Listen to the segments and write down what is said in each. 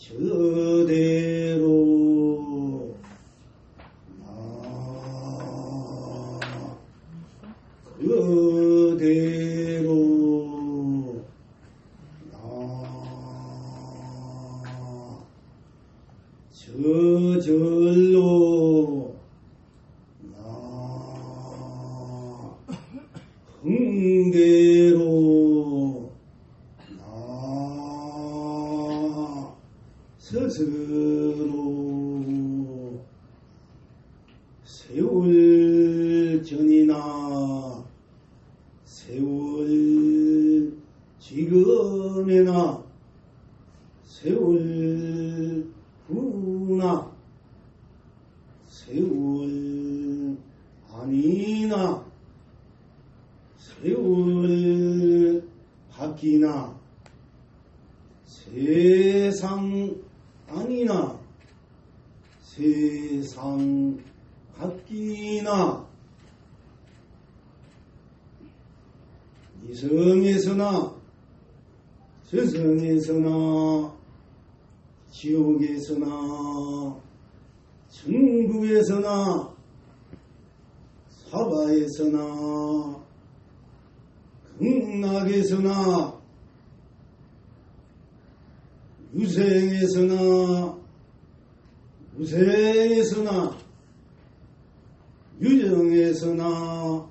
저대로 그대로 저절로 흥대로 스스로 세월 전이나 세월 지금이나 세월 후나 세월 아니나 세월 바뀌나 세상 아니나 세상 바뀌나 이성에서나 저성에서나 지옥에서나 천국에서나 사바에서나 극락에서나 유생에서나 무생에서나 유정에서나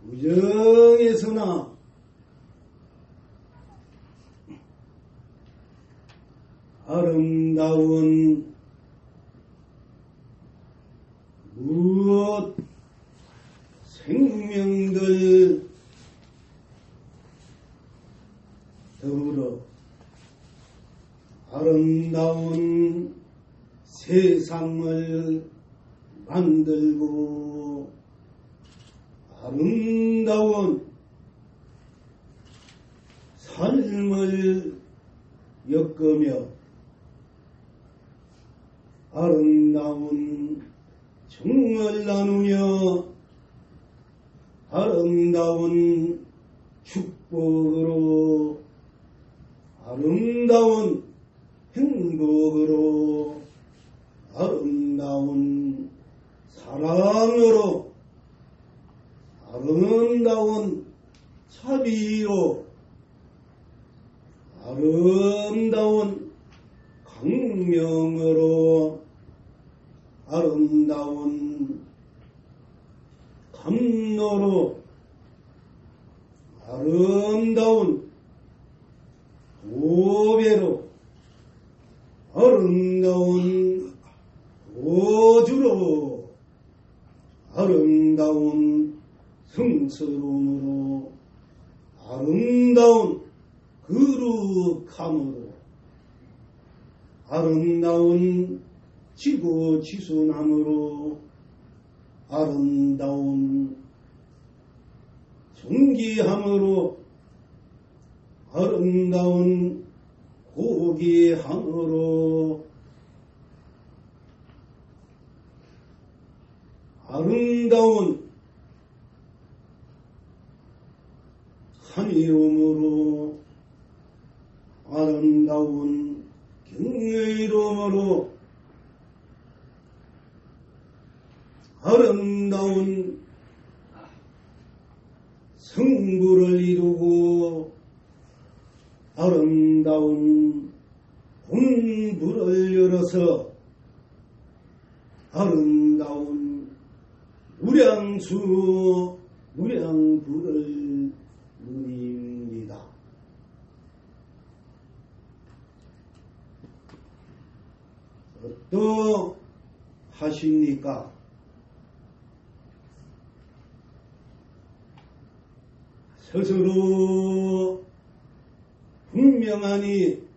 무정에서나 아름다운 무엇 생명들 더불어 아름다운 세상을 만들고 아름다운 삶을 엮으며 아름다운 정을 나누며 아름다운 축복으로 아름다운 행복으로 아름다운 사랑으로 아름다운 자비로 아름다운 강명으로 아름다운 감로로 아름다운 도배로 아름다운 도주로 아름다운 성스러움으로 아름다운 거룩함으로 아름다운 지고지순함으로 아름다운 존귀함으로 아름다운 고귀함으로 아름다운 한이로움으로 아름다운 경외로움으로 아름다운 성부를 이루고 아름다운 공부를 열어서 아름다운 무량수 무량부를 누립니다. 어떠하십니까? 스스로 분명하니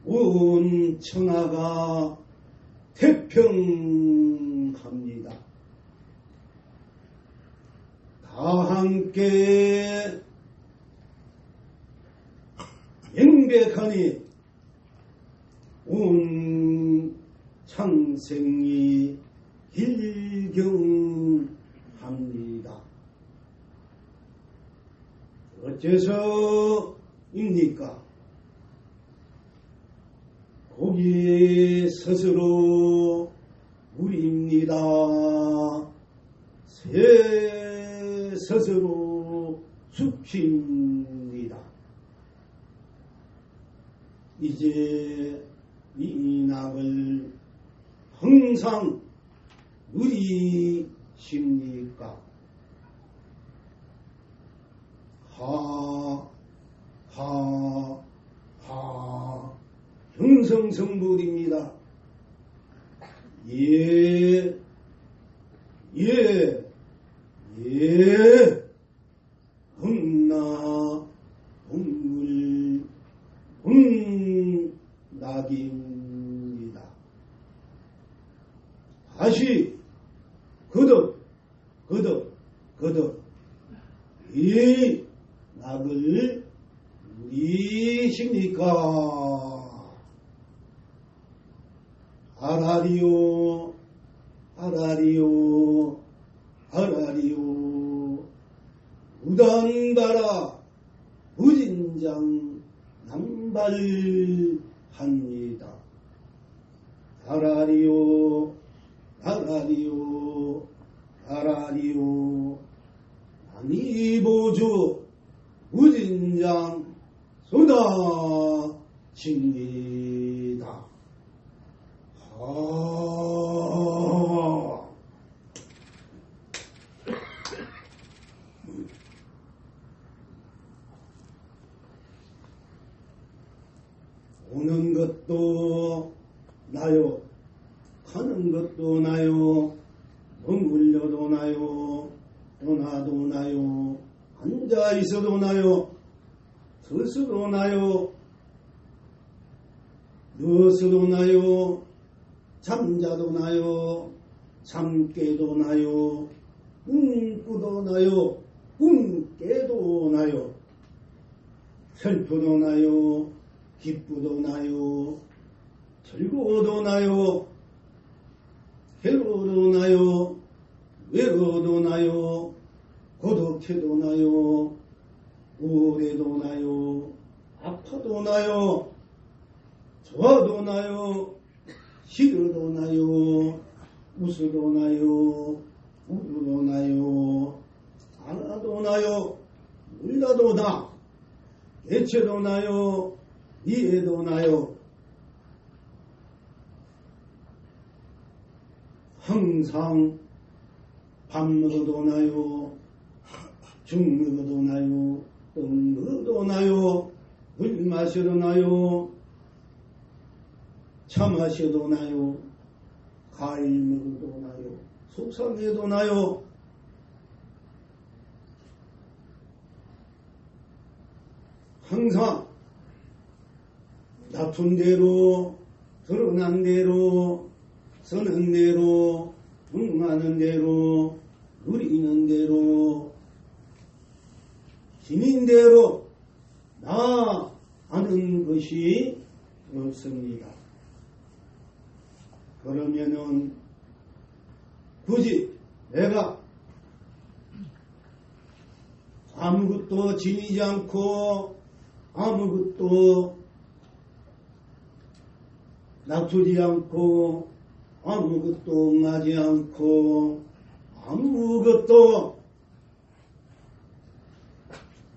온 천하가 태평합니다. 다 함께 명백하니 온 창생이 일경합니다. 어째서입니까? 독이 스스로 물입니다. 새 스스로 숲입니다. 이제 이 낙을 항상 누리십니까? 형성성불입니다. 예, 흥나, 흥물, 흥낙입니다. 다시, 거듭, 이 낙을 누리십니까? 아라리요, 무단바라 무진장 남발합니다. 아라리요, 아니보주 무진장 쏟아집니다. 오는 것도 나요, 가는 것도 나요, 머물려도 나요, 떠나도 나요, 앉아 있어도 나요, 서서도 나요, 누워서도 나요, 잠자도 나요, 잠깨도 나요, 꿈꾸도 나요, 꿈깨도 나요, 슬프도 나요, 기쁘도 나요, 즐거워도 나요, 괴로워도 나요, 외로워도 나요, 고독해도 나요, 우울해도 나요, 아파도 나요, 좋아도 나요, 싫어도 나요, 웃어도 나요, 울어도 나요, 알아도 나요, 몰라도 나, 개체도 나요, 이해도 나요. 항상 밥 먹어도 나요, 죽 먹어도 나요, 떡 먹어도 나요, 물 마셔도 나요, 차 마셔도 나요, 과일 먹어도 나요, 속상해도 나요. 항상 나쁜 대로, 드러난 대로, 서는 대로, 흥하는 대로, 누리는 대로, 지닌 대로 나 아는 것이 없습니다. 그러면은 굳이 내가 아무것도 지니지 않고 아무것도 다투지 않고 아무것도 응하지 않고 아무것도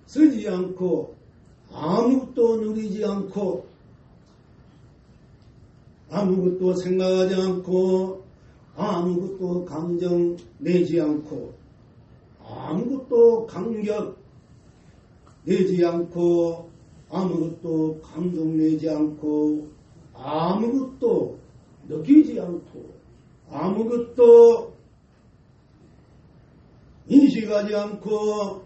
쓰지 않고 아무것도 누리지 않고 아무것도 생각하지 않고 아무것도 감정 내지 않고 아무것도 감격 내지 않고 아무것도 감동 내지 않고 아무것도 느끼지 않고 아무것도 인식하지 않고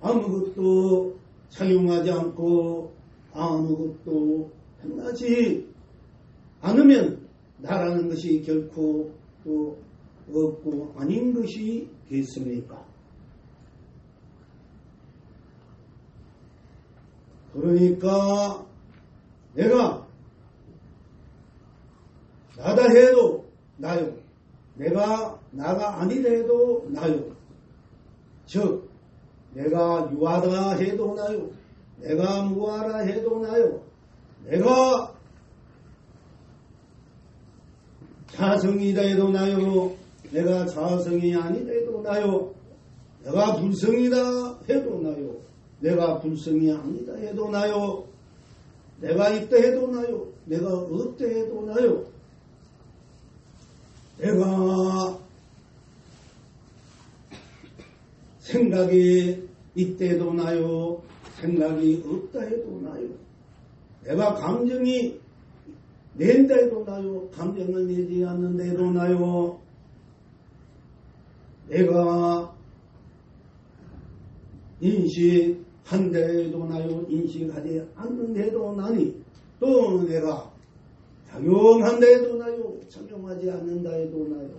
아무것도 사용하지 않고 아무것도 행하지 않으면 나라는 것이 결코 또 없고 아닌 것이 겠습니까? 그러니까 내가 나다 해도 나요. 내가 나가 아니다 해도 나요. 즉 내가 유하다 해도 나요. 내가 무하다 해도 나요. 내가 자성이다 해도 나요. 내가 자성이 아니다 해도 나요. 내가 불성이다 해도 나요. 내가 불성이 아니다 해도 나요. 내가 있다 해도 나요. 내가 없다 해도 나요. 내가 생각이 있다 해도 나요. 생각이 없다 해도 나요. 내가 감정이 낸다 해도 나요. 감정을 내지 않는다 해도 나요. 내가 인식한다 해도 나요. 인식하지 않는다 해도 나니, 또 내가 작용한다 해도 나요. 작용하지 않는다 해도 나요.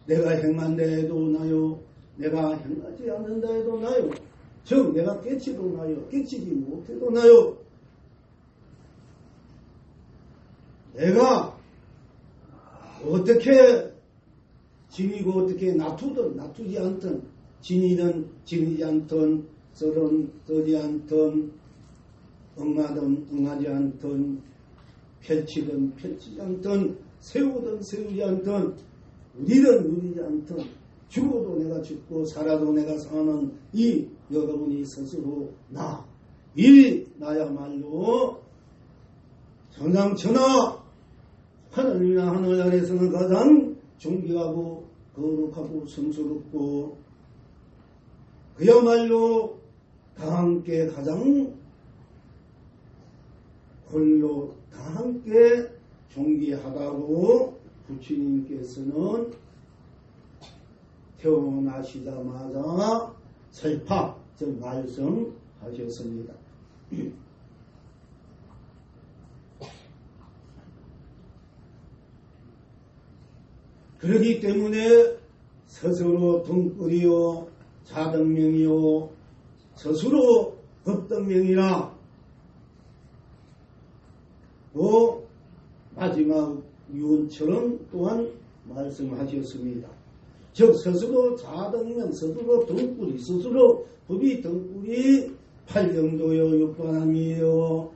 내가 행한다 해도 나요. 내가 행하지 않는다 해도 나요. 즉 내가 깨치도 나요. 깨치지 못해도 나요. 내가 어떻게 지니고 어떻게 놔두든 놔두지 않든, 지니든 지니지 않든, 썰은 썰지 않든, 응하든 응하지 않든, 펼치든 펼치지 않든, 세우든 세우지 않든, 누리든 누리지 않든, 죽어도 내가 죽고 살아도 내가 사는 이 여러분이 스스로 이 나야말로 천상천하 하늘이나 하늘 아래서는 가장 존귀하고 거룩하고 성스럽고 그야말로 다 함께 가장 홀로 다 함께 존귀하다고 부처님께서는 태어나시자마자 설파, 즉 말씀하셨습니다. 그렇기 때문에 스스로 등불이요 자등명이요 스스로 법등명이라 또 마지막 유언처럼 또한 말씀하셨습니다. 즉 스스로 자등명, 스스로 등불이, 스스로 법이 등불이 팔경도요 육반함이요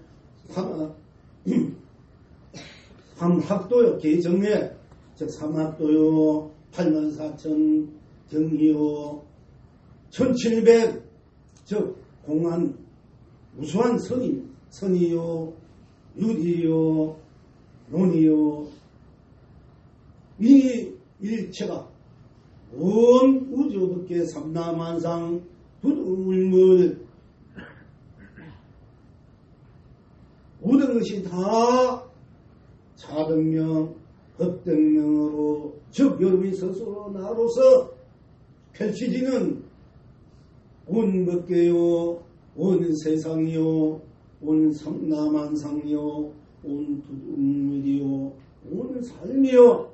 삼학도요 계정에 즉 삼학도요 84,000 경이요 1700 즉 공안 무수한 선이요 유리요 논이요 이 일체가 온 우주밖에 삼라만상 두두물물 모든 것이 다 자등명 법등명으로 즉 여러분이 스스로 나로서 펼쳐지는 온 법계요 온 세상이요 온 삼라만상이요 온 두두물이요 온 삶이요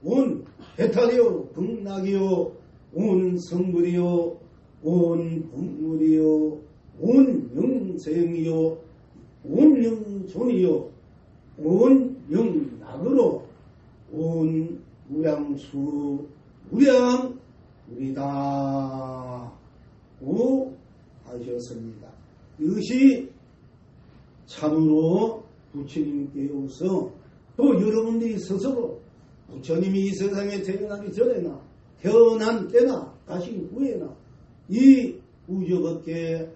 온 해탈이요 극락이요 온 성불이요 온 본물이요 온 영생이요 온 영존이요 온 영락으로 온 무량수 무량우리다고 하셨습니다. 이것이 참으로 부처님께서 또 여러분들이 스스로 부처님이 이 세상에 태어나기 전에나 태어난 때나 가신 후에나 이 우주밖에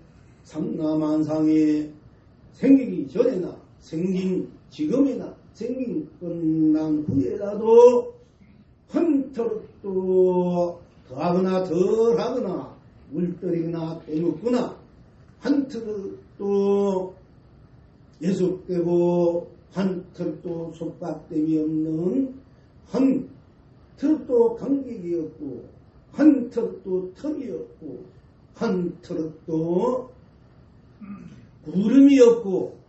삼라만상에 생기기 전에나 생긴 지금이나 생긴 끝난 후에라도 한터럭도 더하거나 덜하거나 물떨이거나 빼먹거나 한터럭도 예속되고 한터럭도 속박됨이 없는 한터럭도 간격이 없고 한터럭도 턱이 없고 한터럭도 구름이 없고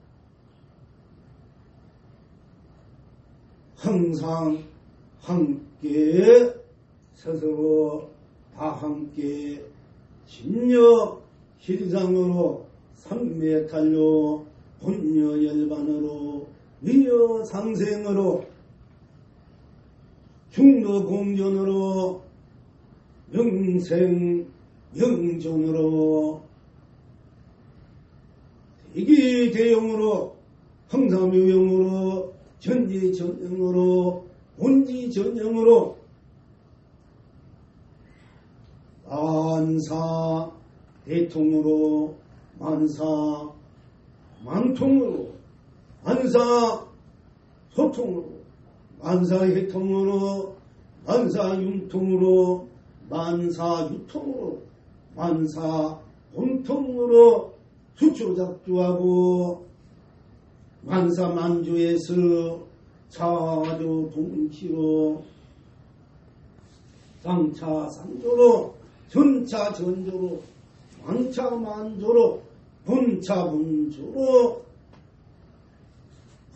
항상 함께 스스로 다 함께 진여 실상으로 삼매탈로 본여 열반으로 위여 상생으로 중도 공존으로 영생 영존으로 대기 대용으로 항사묘용으로 전지전능으로 본지전능으로 만사 대통으로 만사 만통으로 만사 소통으로 만사 해통으로 만사 융통으로 만사 유통으로 만사 본통으로 수초작주하고 만사 만주에서 차조 동치로 상차 상조로 전차 전조로 만차 만조로 분차 분조로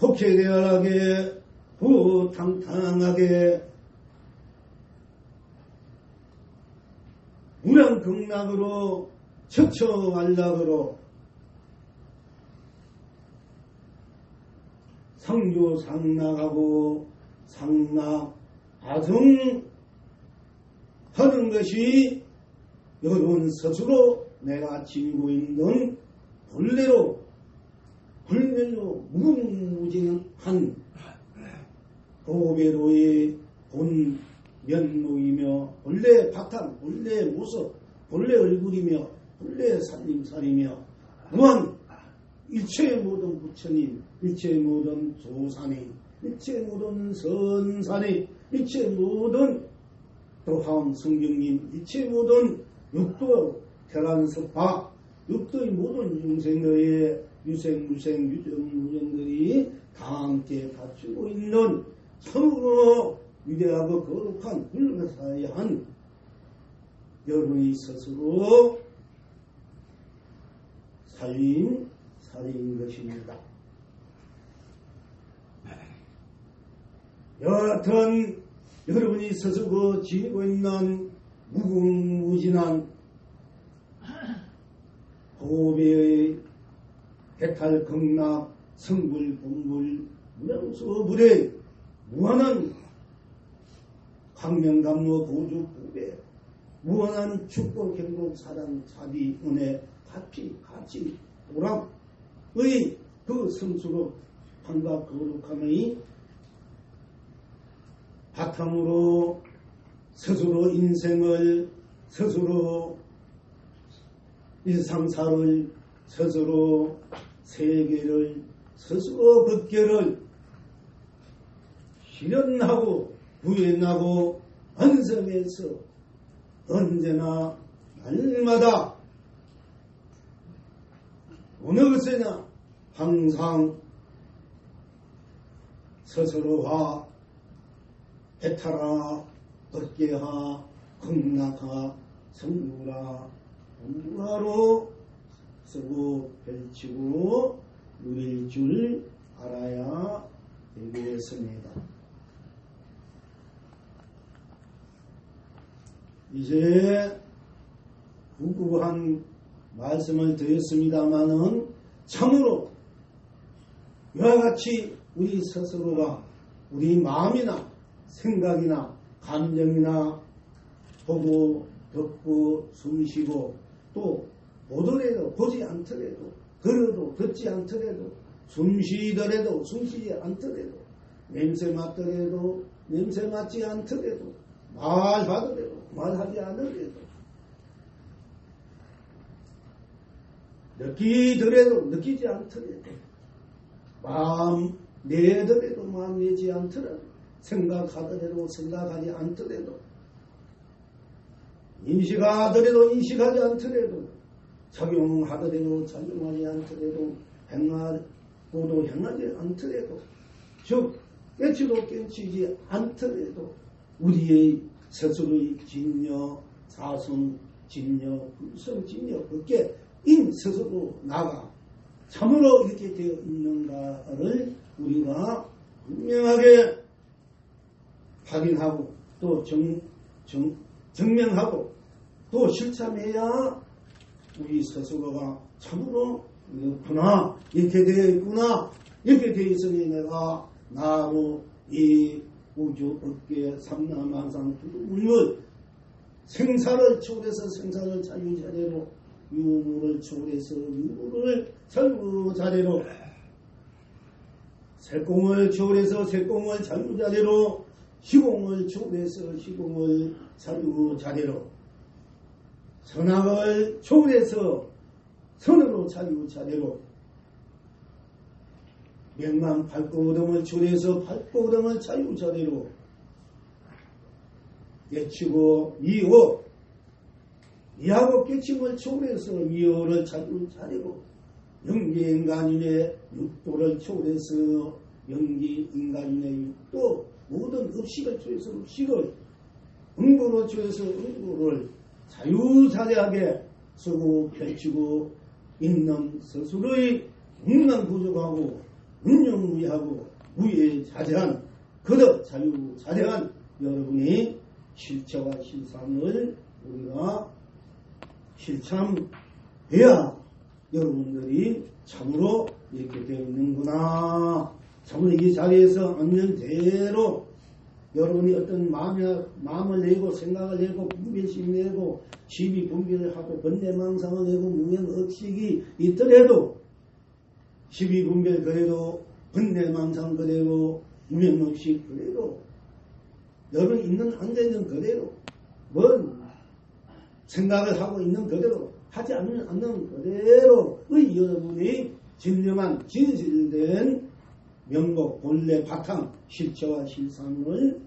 혹해대활하게 후탕탕하게 무량극락으로 처처안락으로 상조상락하고 상락 아승 하는 것이 여러분 스스로 내가 지니고 있는 본래로 불멸로 무궁무진한 고배로의 본 면목이며 본래 바탕, 본래 모습, 본래 얼굴이며 본래 살림살이며 무한 일체의 모든 부처님, 일체의 모든 조산이, 일체의 모든 선산이, 일체의 모든 또한 성경님, 일체의 모든 육도 테란스파, 육도의 모든 중생들의 유생, 무생, 유정, 무정들이 다 함께 갖추고 있는 참으로 위대하고 거룩한 불가사의한 여러분이 스스로 살인 것입니다. 여하튼 여러분이 스스로 지니고 있는 무궁무진한 고배의 해탈 극락 성불 분불 무량수불의 무한한 광명감로 보주 고배 무한한 축복 행복 사랑 자비 은혜 가치 가치 보람의 그 성수로 환과 거룩함의 바탕으로 스스로 인생을 스스로 일상사를 스스로 세계를 스스로 법계를 실현하고 구현하고 완성해서 언제나 날마다 어느 것에나 항상 스스로와 해탈하 법계하 극락하 성불하 공부하로 쓰고 펼치고 누릴 줄 알아야 되겠습니다. 이제 구구한 말씀을 드렸습니다마는 참으로 이와 같이 우리 스스로가 우리 마음이나 생각이나 감정이나 보고 듣고 숨쉬고 또 보더라도 보지 않더라도 들어도 듣지 않더라도 숨쉬더라도 숨쉬지 않더라도 냄새 맡더라도 냄새 맡지 않더라도 말하더라도 말하지 않으려도 느끼더라도 느끼지 않더라도 마음 내더라도 마음 내지 않더라도 생각하더라도 생각하지 않더라도 인식하더라도 인식하지 않더라도 작용하더라도 작용하지 않더라도 행하고도 행하지 않더라도 즉 깨치도 깨치지 않더라도 우리의 스스로의 진여 사성 진여 불성 진여 그게 인 스스로 나가 참으로 이렇게 되어 있는가를 우리가 분명하게 확인하고 또 증명하고 또 실천해야 우리 스스로가 참으로 이렇구나 이렇게 되어 있구나 이렇게 되어 있으니 내가 나로 이 우주 업계 삼라만상 두두물물 생사를 초월해서 생사를 자유자재로 유무를 초월해서 유무를 자유자재로 색공을 초월해서 색공을 자유자재로, 시공을 초월해서 시공을 자유자재로, 선악을 초월해서 선으로 자유자재로, 명만 발고우등을 초월해서 발고우등을 자유자재로, 깨치고 미호, 미하고 깨침을 초월해서 미호를 자유자재로, 영기인간인의 육도를 초월해서 영기인간인의 육도, 모든 읍식을 초월해서 읍식을, 응고를 초월해서 응고를 자유자재하게 쓰고 펼치고 있는 스스로의 운명부족하고 운영무의하고 무예자재한 그릇 자유자재한 여러분이 실체와 실상을 우리가 실참해야 여러분들이 참으로 이렇게 되어 있는구나. 참으로 이 자리에서 앉는 대로 여러분이 어떤 마음을 내고 생각을 내고 분별심 내고 시비 분별을 하고 번뇌망상을 내고 무명억식이 있더라도 시비 분별 그래도 번뇌망상 그대로 무명억식 그대로 여러분 있는 앉아있는 그대로 뭔 생각을 하고 있는 그대로 하지 않는 그대로의 여러분이 진정한 진실된 명목 본래 바탕 실체와 실상을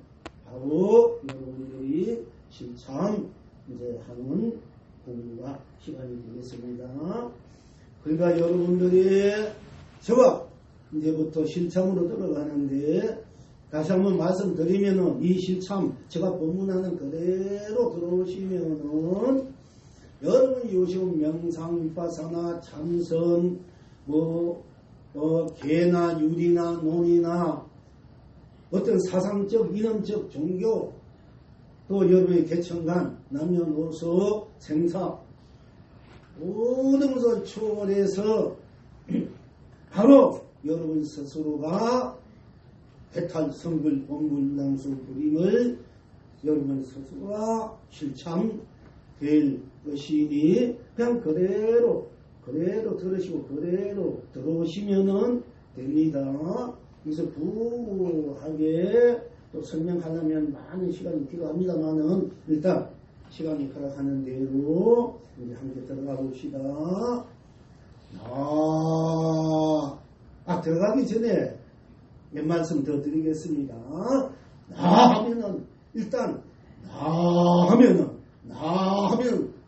바로 여러분들이 실참 이제 하는 공부가 시간이 되겠습니다. 그러니까 여러분들이 저와 이제부터 실참으로 들어가는데 다시 한번 말씀드리면은 이 실참 제가 본문하는 그대로 들어오시면은 여러분이 요즘 명상, 위파사나, 참선, 개나 유리나 논이나 어떤 사상적, 이념적 종교, 또 여러분의 개천간, 남녀노소, 생사 모든 것을 초월해서 바로 여러분 스스로가 해탈, 성불, 원불, 낭수, 불임을 여러분 스스로가 실참될 것이니 그냥 그대로 들으시고 그대로 들어오시면은 됩니다. 그래서 부하게 또 설명하려면 많은 시간이 필요합니다만은 일단 시간이 허락하는 대로 우리 함께 들어가 봅시다. 들어가기 전에 몇 말씀 더 드리겠습니다. 하면은 일단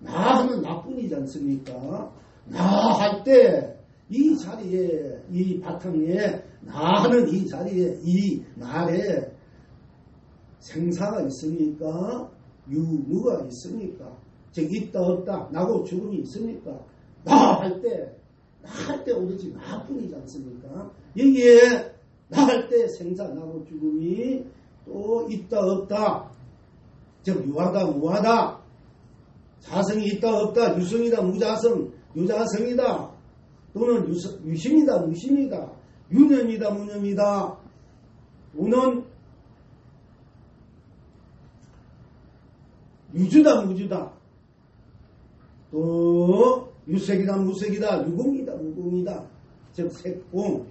하면 나뿐이지 않습니까? 할 때 이 자리에 이 바탕에 나하는 이 자리에 이 말에 생사가 있습니까? 유무가 있습니까? 즉 있다 없다 나고 죽음이 있습니까? 할 때 오로지 나뿐이지 않습니까? 여기에 나 할 때 생사 나고 죽음이 또 있다 없다 즉 유하다 무하다 자성이 있다 없다 유성이다 무자성 유자성이다 또는 유심이다 무심이다 유념이다 무념이다 또는 유주다 무주다 또 유색이다 무색이다 유공이다 무공이다 즉 색공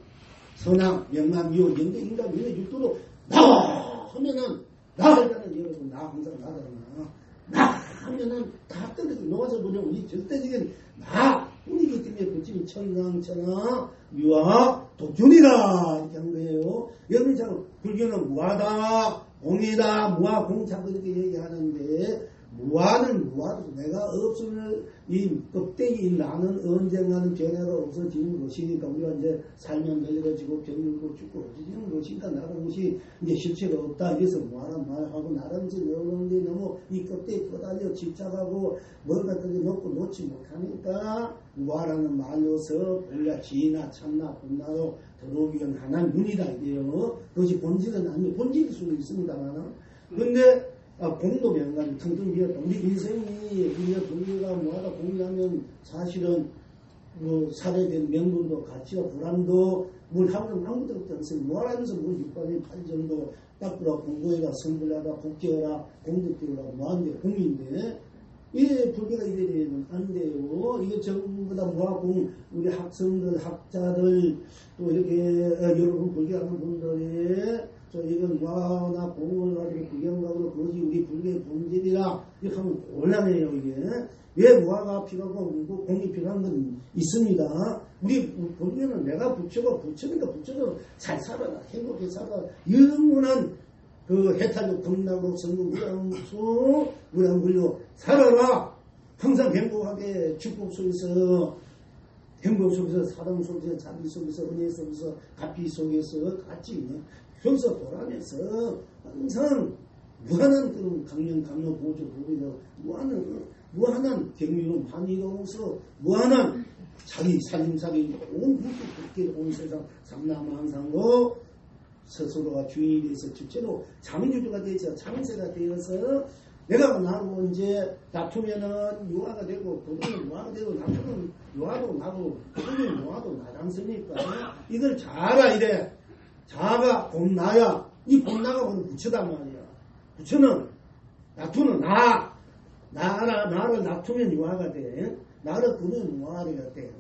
선악 명암 미호 연대 인간 윤회 육도로 나와 하면은 나할 때는 여러분 나 항상 나잖아 하면은 다 떨어지고 놓아서 보면 우리 절대적인 나뿐이기 때문에 부처님 천상천하 유하 독존이다 이렇게 하는 거예요. 여러분처럼 불교는 무하다 공이다 무하 공차 이렇게 얘기하는데 무하는 무하도 내가 없으면 이 껍데기 나는 언젠가는 변화가 없어지는 것이니까 우리가 이제 살면 늙어지고 병들고 죽고 없어지는 것이니까 나라는 것이 이제 실체가 없다. 그래서 무하란 말하고 나라는 지 여러분들이 너무 이 껍데기 떠달려 집착하고 뭘 같은 게 놓고 놓지 못하니까 무하라는 말로서 본래 지나 참나 분나로 들어오기 위한 하나의 눈이다 이게요. 그것이 본질은 아니에요. 본질일 수도 있습니다만 근데 공도 명간 텅텅 비었다. 우리 인생이 우리가 분리가 뭐하다 공유하면 사실은 뭐 살해된 명분도 가치와 불안도 뭘 하면 아무것도 없지 않습니까? 뭐하면서 뭐 6발의 8정도 닦으라 공부해라 성불하라 복제해라 공덕되라 뭐하는데 공인데 이 불교가 이래는 안 돼요. 이게 전부 다 모아공 우리 학생들, 학자들 또 이렇게 여러분 불교하는 분들이 저 이건 모아나 공을 가지고 구경가고 그것이 우리 불교의 본질이라 이렇게 하면 곤란해요. 이게 왜 모아가 필요하고 공이 필요한 건 있습니다. 우리 불교는 내가 부처가 부처니까 부처도 잘 살아라, 행복하게 살아라, 영원한 그 해탈도 건강으로 성공 무량물로 살아라. 항상 행복하게 축복 속에서 행복 속에서 사랑 속에서 자비 속에서 은혜 속에서 가피 속에서 같이 현서 돌아내서 항상 무한한 그런 강령 보조 보리도 무한한 경륜은 환희로서 무한한 자기 살림살이 온 국계 온 세상 삼라만상고 스스로가 주인이 돼서 실제로 장주주가 되어서 장세가 되어서 내가 나고 이제 다투면은 유화가 되고 그분은 유화가 되고 다투면 유화도 나고 그분은 유화도 나지 않습니까? 이걸 잘 알아야 돼. 자가 본 나야. 이 본 나가 보는 부처단 말이야. 부처는 다투는 나를 다투면 유화가 돼. 나를 그는 유화가 돼.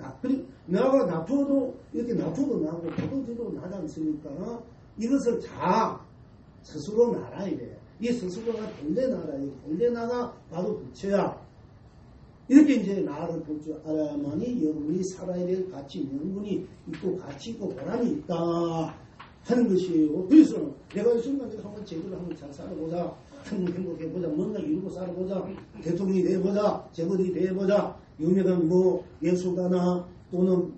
나가 다투어도 이렇게 다투도 나고 그도 나지 않습니까? 이것을 스스로 알아야 돼. 이 스스로가 본래 나라, 본래 나가 바로 부처야. 이렇게 이제 나를 볼 줄 알아야만이 여러분이 살아야 될 가치, 명분이 있고 가치 있고 보람이 있다 하는 것이에요. 그래서 내가 이 순간에 한번 제대로 한번 잘 살아보자. 한번 행복해보자. 뭔가 이루고 살아보자. 대통령이 돼보자. 재벌이 돼보자. 유명한 예술가나 또는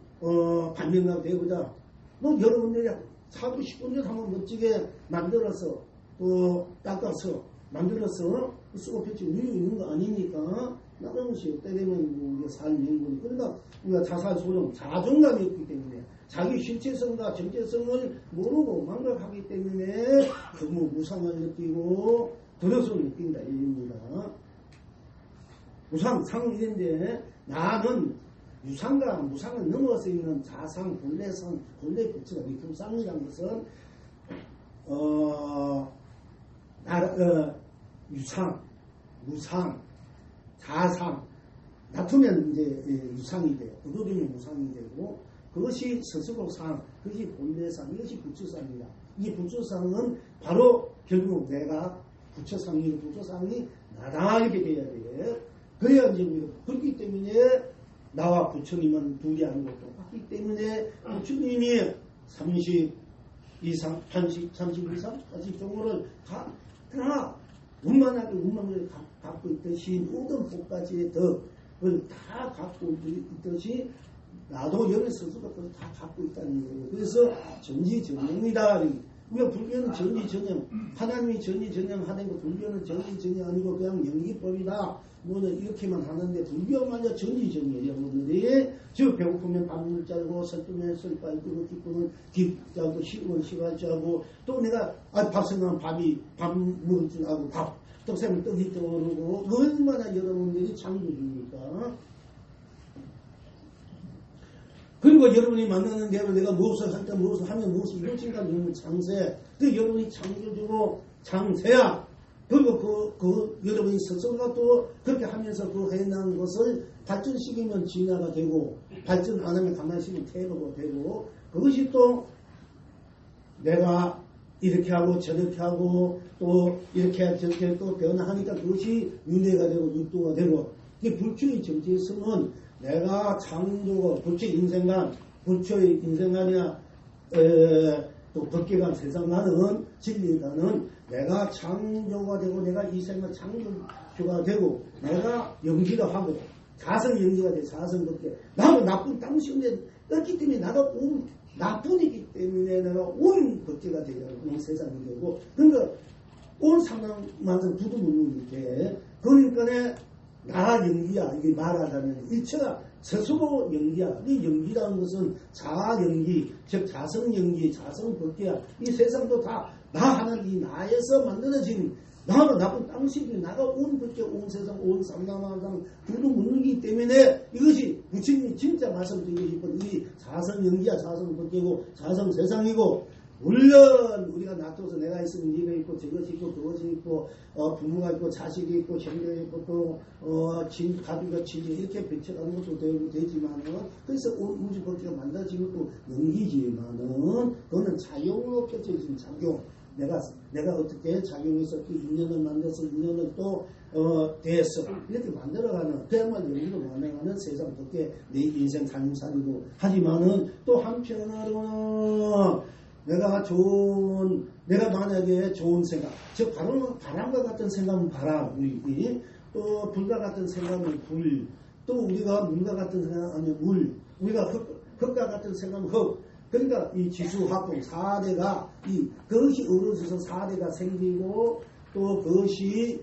반면가 돼보자. 여러분들이 사도 10분째 한번 멋지게 만들어서 또 닦아서 만들어서 쓰고 펼치 우유 있는 거 아니니까 나는 것이 때 되면 우리가 살 명분이 그러니까 우리가 자살 소용 자존감이 없기 때문에 자기 실체성과 정체성을 모르고 망각하기 때문에 너무 무상을 느끼고 두려움을 느낀다 이입니다. 상은 이런데 나는 유상과 무상을 넘어서 있는 자상, 본래상, 본래 부처가 이 불상이라는 것은 유상, 무상, 자상, 다투면 이제 유상이 돼요. 부도리면 무상이 되고 그것이 스스로상, 그것이 본래상, 이것이 부처상이다. 이 부처상은 바로 결국 내가 부처상이 나다 이렇게 돼야 돼. 그래야 이제 우리가 그렇기 때문에 나와 부처님은 둘이 아니고 똑같기 때문에 부처님이 30 이상, 30 이상, 40 정도를 다 운만하게 운만을 갖고 있듯이 모든 복까지의 덕을 다 갖고 있듯이 나도 여러 스스로 다 갖고 있다는 거예요. 그래서 전지전능이다. 우리가 불교는 전지전능, 하나님이 전지전능하는 거 불교는 전지전능 아니고 그냥 영기법이다. 이렇게만 하는데 불교만요 전지전능이에요. 여러분들이 저 배고프면 밥물 짜고 설두면 설빨 끄고 기쁘면 깁 짜고 식으면 식알 짜고 또 내가 밥 생각하면 밥 먹을 줄 알고 떡 생각하면 떡이 떠오르고 얼마나 여러분들이 창조주니까. 그리고 여러분이 만나는 대로 내가 무엇을 할 때 무엇을 하면 무엇을 이루어진가 하는 창세. 그 여러분이 창조주고 창세야. 그리고 여러분이 스스로가 또 그렇게 하면서 그 해난 것을 발전시키면 진화가 되고 발전 안 하면 가만히 있으면 퇴로가 되고 그것이 또 내가 이렇게 하고 저렇게 하고 또 이렇게 저렇게 또 변화하니까 그것이 윤회가 되고 육도가 되고 이게 불교의 정체성은 내가 창조고 불교의 인생관 불교의 인생관이나 또 법계관 세상관은 진리관은 내가 창조가 되고 내가 이 생을 창조가 되고 내가 연기가 하고 자성 연기가 돼 자성 법계 나는 나쁜 땅시인데 떴기 때문에 나가 온 나뿐이기 때문에 내가 온 법계가 되고 온 세상이 되고 그러니까 온 상황만큼 두두 묻는 게 그러니까 나 연기야 이게 말하자면 일체가 스스로 연기야. 이 연기라는 것은 자아 연기, 즉 자성 연기, 자성 법계야. 이 세상도 다 나 하는 이 나에서 만들어진 나는 나쁜 땅식이 나가 온 법계, 온 세상, 온 상담하상 두두 묻는기 때문에 이것이 부처님이 진짜 말씀드리고 싶은 이 자성 연기야, 자성 법계고 자성 세상이고 물론 우리가 놔둬서 내가 있으면 네가 있고 저것이 있고 그것이 있고 부모가 있고 자식이 있고 형제가 있고 또 가족과 친지 이렇게 배쳐가는 것도 되지만은 그래서 우주 법칙가 만들어진 것도 연기지만은 그거는 자용으로 펼쳐진 작용. 내가 어떻게 작용해서 그 인연을 만들어서 인연을 또 대해서 이렇게 만들어가는 그야말로 연기로 만들어가는 세상 덕에 내 인생 살림살이고 하지만은 또 한편으로는 내가 만약에 좋은 생각, 즉 바람과 같은 생각은 바람, 또 불과 같은 생각은 불, 또 우리가 물과 같은 생각은 물, 우리가 흙과 같은 생각은 흙. 그러니까 이 지수화풍 4대가 그것이 어우러져서 4대가 생기고 또 그것이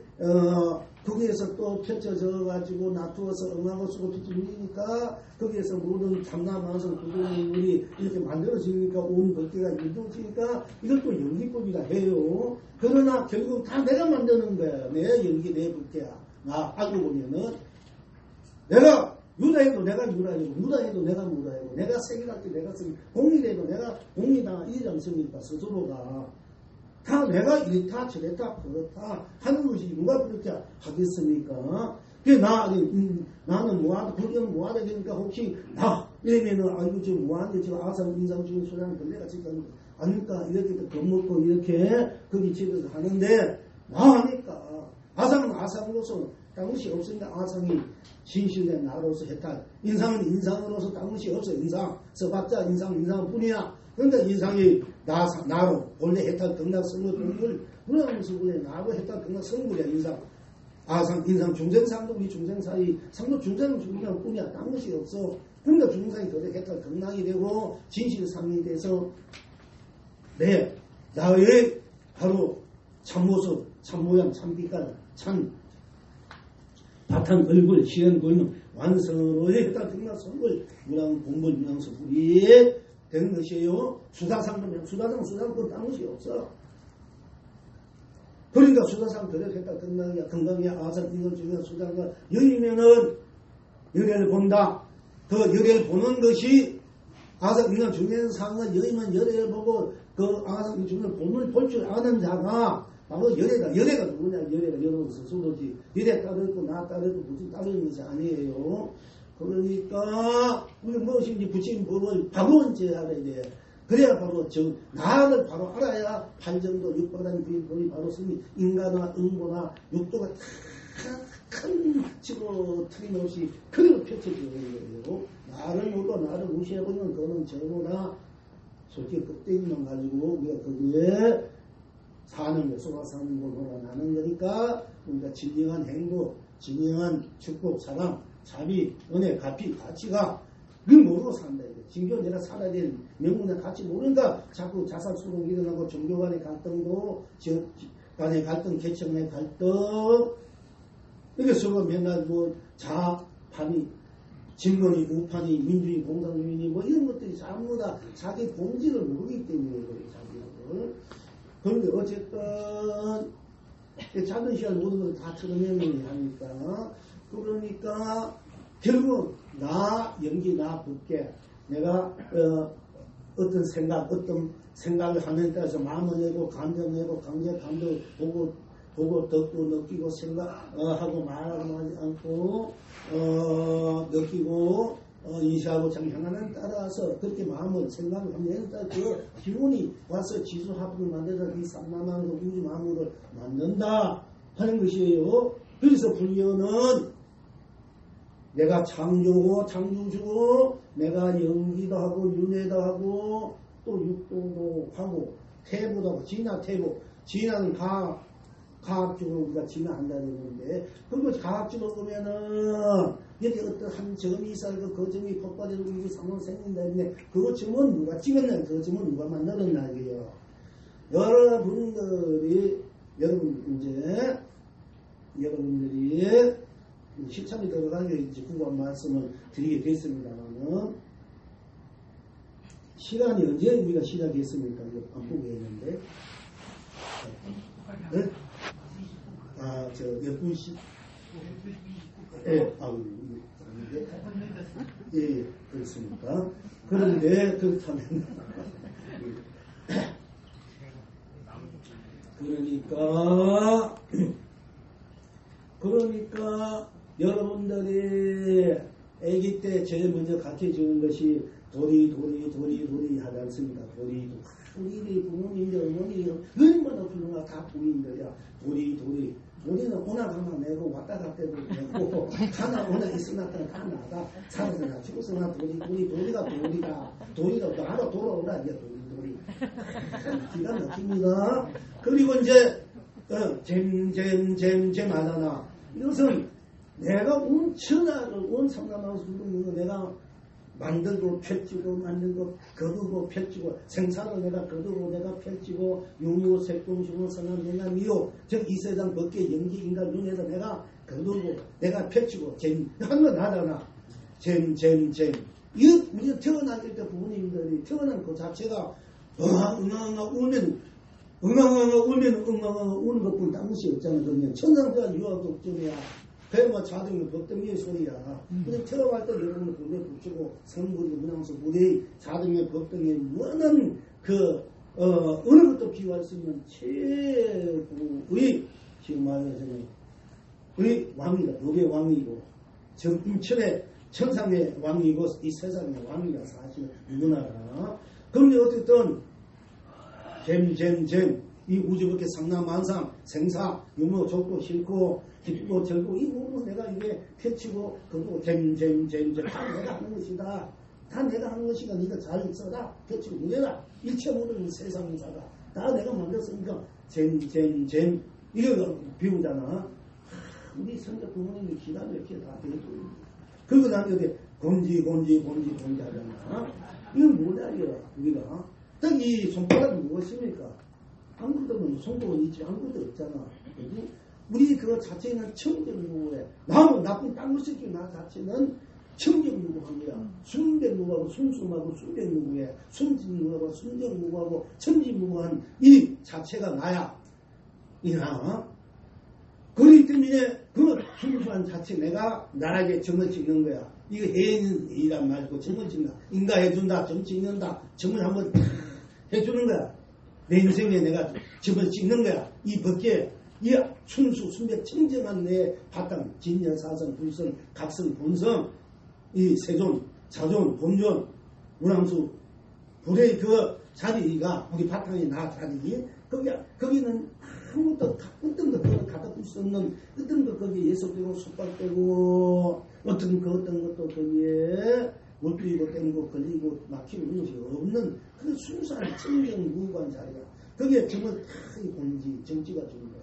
거기에서 또 펼쳐져 가지고 놔두어서 응하고 쓰고 뒤집으니까 거기에서 모든 참나만성 구조물이 이렇게 만들어지니까 온 법계가 이루어지니까 이것도 연기법이다 해요. 그러나 결국 다 내가 만드는 거야. 내 연기 내 법계야. 알고 보면은 내가 유다해도 내가 유다이고 무다해도 내가 무다이고 내가 세기할때 내가 세기 공리해도 내가 공리다 이러지 않습니까? 스스로가 다 내가 이렇다 저렇다 그렇다 하는 것이 누가 그렇게 하겠습니까? 나는 뭐하다 불교는 뭐하다 되니까 혹시 이러면은 아이고 저 뭐하는데 저 아상 인상 중에 소리하는 걸레가 지금 아니까 이렇게 겁먹고 이렇게 거기 집에서 하는데 하니까 아상은 아상으로서 당시 없으니까 아상이 진실된 나로서 해탈 인상은 인상으로서 당시 없어 인상 써봤자 인상은 뿐이야. 그러니까 인상이 나로 원래 해탈 등락 성물 동물 문화하면서 원래 나로 해탈 등락 성물이야 인상. 아상 인상 중생상도 우리 중생사이 상도 중생은 중생 뿐이야. 딴 것이 없어. 그러니까 중생이 그래 해탈 등락이 되고 진실상이 돼서 나의 바로 참모습 참모양 참빛깔 참 바탕 얼굴 시연 보이는 완성으로의 해탈 등락 성물 문항 공물 문항서불이 되는 것이에요. 수다상은 수다상은 딴 것이 없어. 그러니까 수다상 그래 했다 건강이야 아상 이걸 중에 수다가 여기면은 열애를 본다. 그 열애를 보는 것이 아상 이걸 중요상은 여기면 열애를 보고 그 아상 중에 본을 볼 줄 아는 자가 바로 열애가 누구냐 열애가 여러분 스스로지 열애 따르고 나 따르고 무슨 따르는 것이 아니에요. 그러니까 우리 무엇인지 붙인 법을 바로 이제 알아야 돼. 그래야 바로 나를 바로 알아야 8정도 600단 법이 바로 쓰니 인간화 응보나 육도가 큰 집어 틀림없이 그대로 펼쳐지는 거예요. 나를 모르고 나를 무시해버리면 그거는 전부나 솔직히 껍데기만 가지고 우리가 거기에 사는 거 쏘아 사는 걸로 나는 거니까 우리가 진정한 행복, 진정한 축복, 사랑 자비, 은혜, 가피, 가치가 늘 모르고 산다. 진교 내가 살아야 될 명분의 가치 모르니까 자꾸 자살수롱 일어나고 종교 간의 갈등도, 지역 간의 갈등, 계층 간의 갈등, 이렇게 서로 맨날 자판이, 진권이, 우판이, 민주주의, 공산주의니 이런 것들이 전부 다 자기 본질을 모르기 때문에 그래요, 자기를. 그런데 어쨌든, 작은 시간 모든 걸 다 틀어내는 하니까, 그러니까 결국 나 연기 나 붙게 내가 어떤 생각을 하는 데서 마음을 내고 감정 내고 강제 감정 보고 듣고 느끼고 생각하고 말하고 하지 않고 느끼고 인식하고 장향하는 따라서 그렇게 마음을 생각을 하면 그 기운이 와서 지수합을 만들어서 이 삼만한 우주 마음을 만든다 하는 것이에요. 그래서 불교는 내가 창조고 창조주고 내가 연기도 하고 윤회도 하고 또 육도도 하고 태보도 하고 진화태보 진화는 과학적으로 우리가 진화한다는 건데 그거 과학적으로 보면은 여기 어떤 한 점이 있어서 그 점이 폭발해서 우리 상황 생긴다 했는데 그 점은 누가 찍었냐 그 점은 누가 만들었나 이게요. 여러분들이 실참이 들어가는 게 이제 궁금한 말씀을 드리게 됐습니다만은 시간이 언제 우리가 시작했습니까? 이거 안 보고 했는데 네? 12시 그렇습니까? 그런데 그렇다면 그러니까 여러분들이 아기 때 제일 먼저 가르쳐주는 것이 도리 하지 않습니다. 우리 부모님들 어머니 얼마나 훌륭하 다 도리인들이야. 도리는 오나가나 내고 왔다 갔다 해도 되고 가나 오나 있으나 다 나가 살아서나 죽었으나 도리가 도리가 나로 돌아오라 이제 도리 기가 막힙니다. 그리고 이제 잼 하잖아. 이것은 내가 온 천하를 온 삼남하수를 내가 만들고 펼치고 만들고 거두고 펼치고 생사를 내가 거두고 내가 펼치고 용이고 색동시고 선한 영감이요 즉 이 세상 밖에 연기 인간 눈에서 내가 거두고 내가 펼치고 한건 나잖아. 잼 이거 우리가 태어날 때 부모님들이 태어난 그 자체가 응앙응앙 우는 것뿐 딴 것이 없잖아. 그러면 천상태가 유아 독점이야. 그야뭐 자동의 법등의 소리야. 근데 태어날 때 여러분은 군대 붙이고 성불이 문항서 무대의 자동의 법등의 무한한 어느 것도 비교할 수 있는 최고의 지금 말하자면 우리 왕이다. 법의 왕이고 정인천의 천상의 왕이고 이 세상의 왕이다. 사실은 누구나 알아. 그런데 어쨌든 잼 이 우주밖에 상남만상 생사 유무 좋고 싫고 기쁘고 절고 이 모든 내가 이게 펼치고 그거 잼 다 내가 하는 것이다. 다 내가 하는 것이니까 네가 잘 있어라. 펼치고 누려라. 일체 모든 세상사다. 다 내가 만들었으니까 잼 이거 비우잖아. 우리 선조 부모님이 기가 막히게 다 배워줘요. 그리고 난 여기 곤지 하잖아. 이건 뭐냐 이거 우리가 딱 이 손가락이 무엇입니까? 아무것도 손톱은 있지 아무것도 없잖아. 그지? 우리 그거 자체는 청정무구에 나무 나쁜 딴 것이 나 자체는 청정무구한 거야. 순백무구하고 순수하고 순백무구에 순진무구하고 순정무구하고 천지무구한 이 자체가 나야. 이나 그렇기 때문에 그 순수한 자체 내가 나에게 점을 찍는 거야. 이거 해인이란 말고 점을 찍는다. 인가해준다. 점 찍는다. 점을 한번 해주는 거야. 내 인생에 내가 점을 찍는 거야. 이 법계 이 순수 순백 청정한 내 바탕 진여 사성 불성 각성 본성 이 세존 자존 본존 우랑수 불의 그 자리가 우리 바탕이 나 자리 거기는 아무것도 어떤 것도 갖다 줄 수 없는 어떤 것 거기에 예속되고 속박되고 어떤 것도 거기에 못 뛰고 땡고 걸리고 막히는 것이 없는 그 순수한 청정 무관 자리야. 거기에 정말 다 본지 정치가 주는 거야.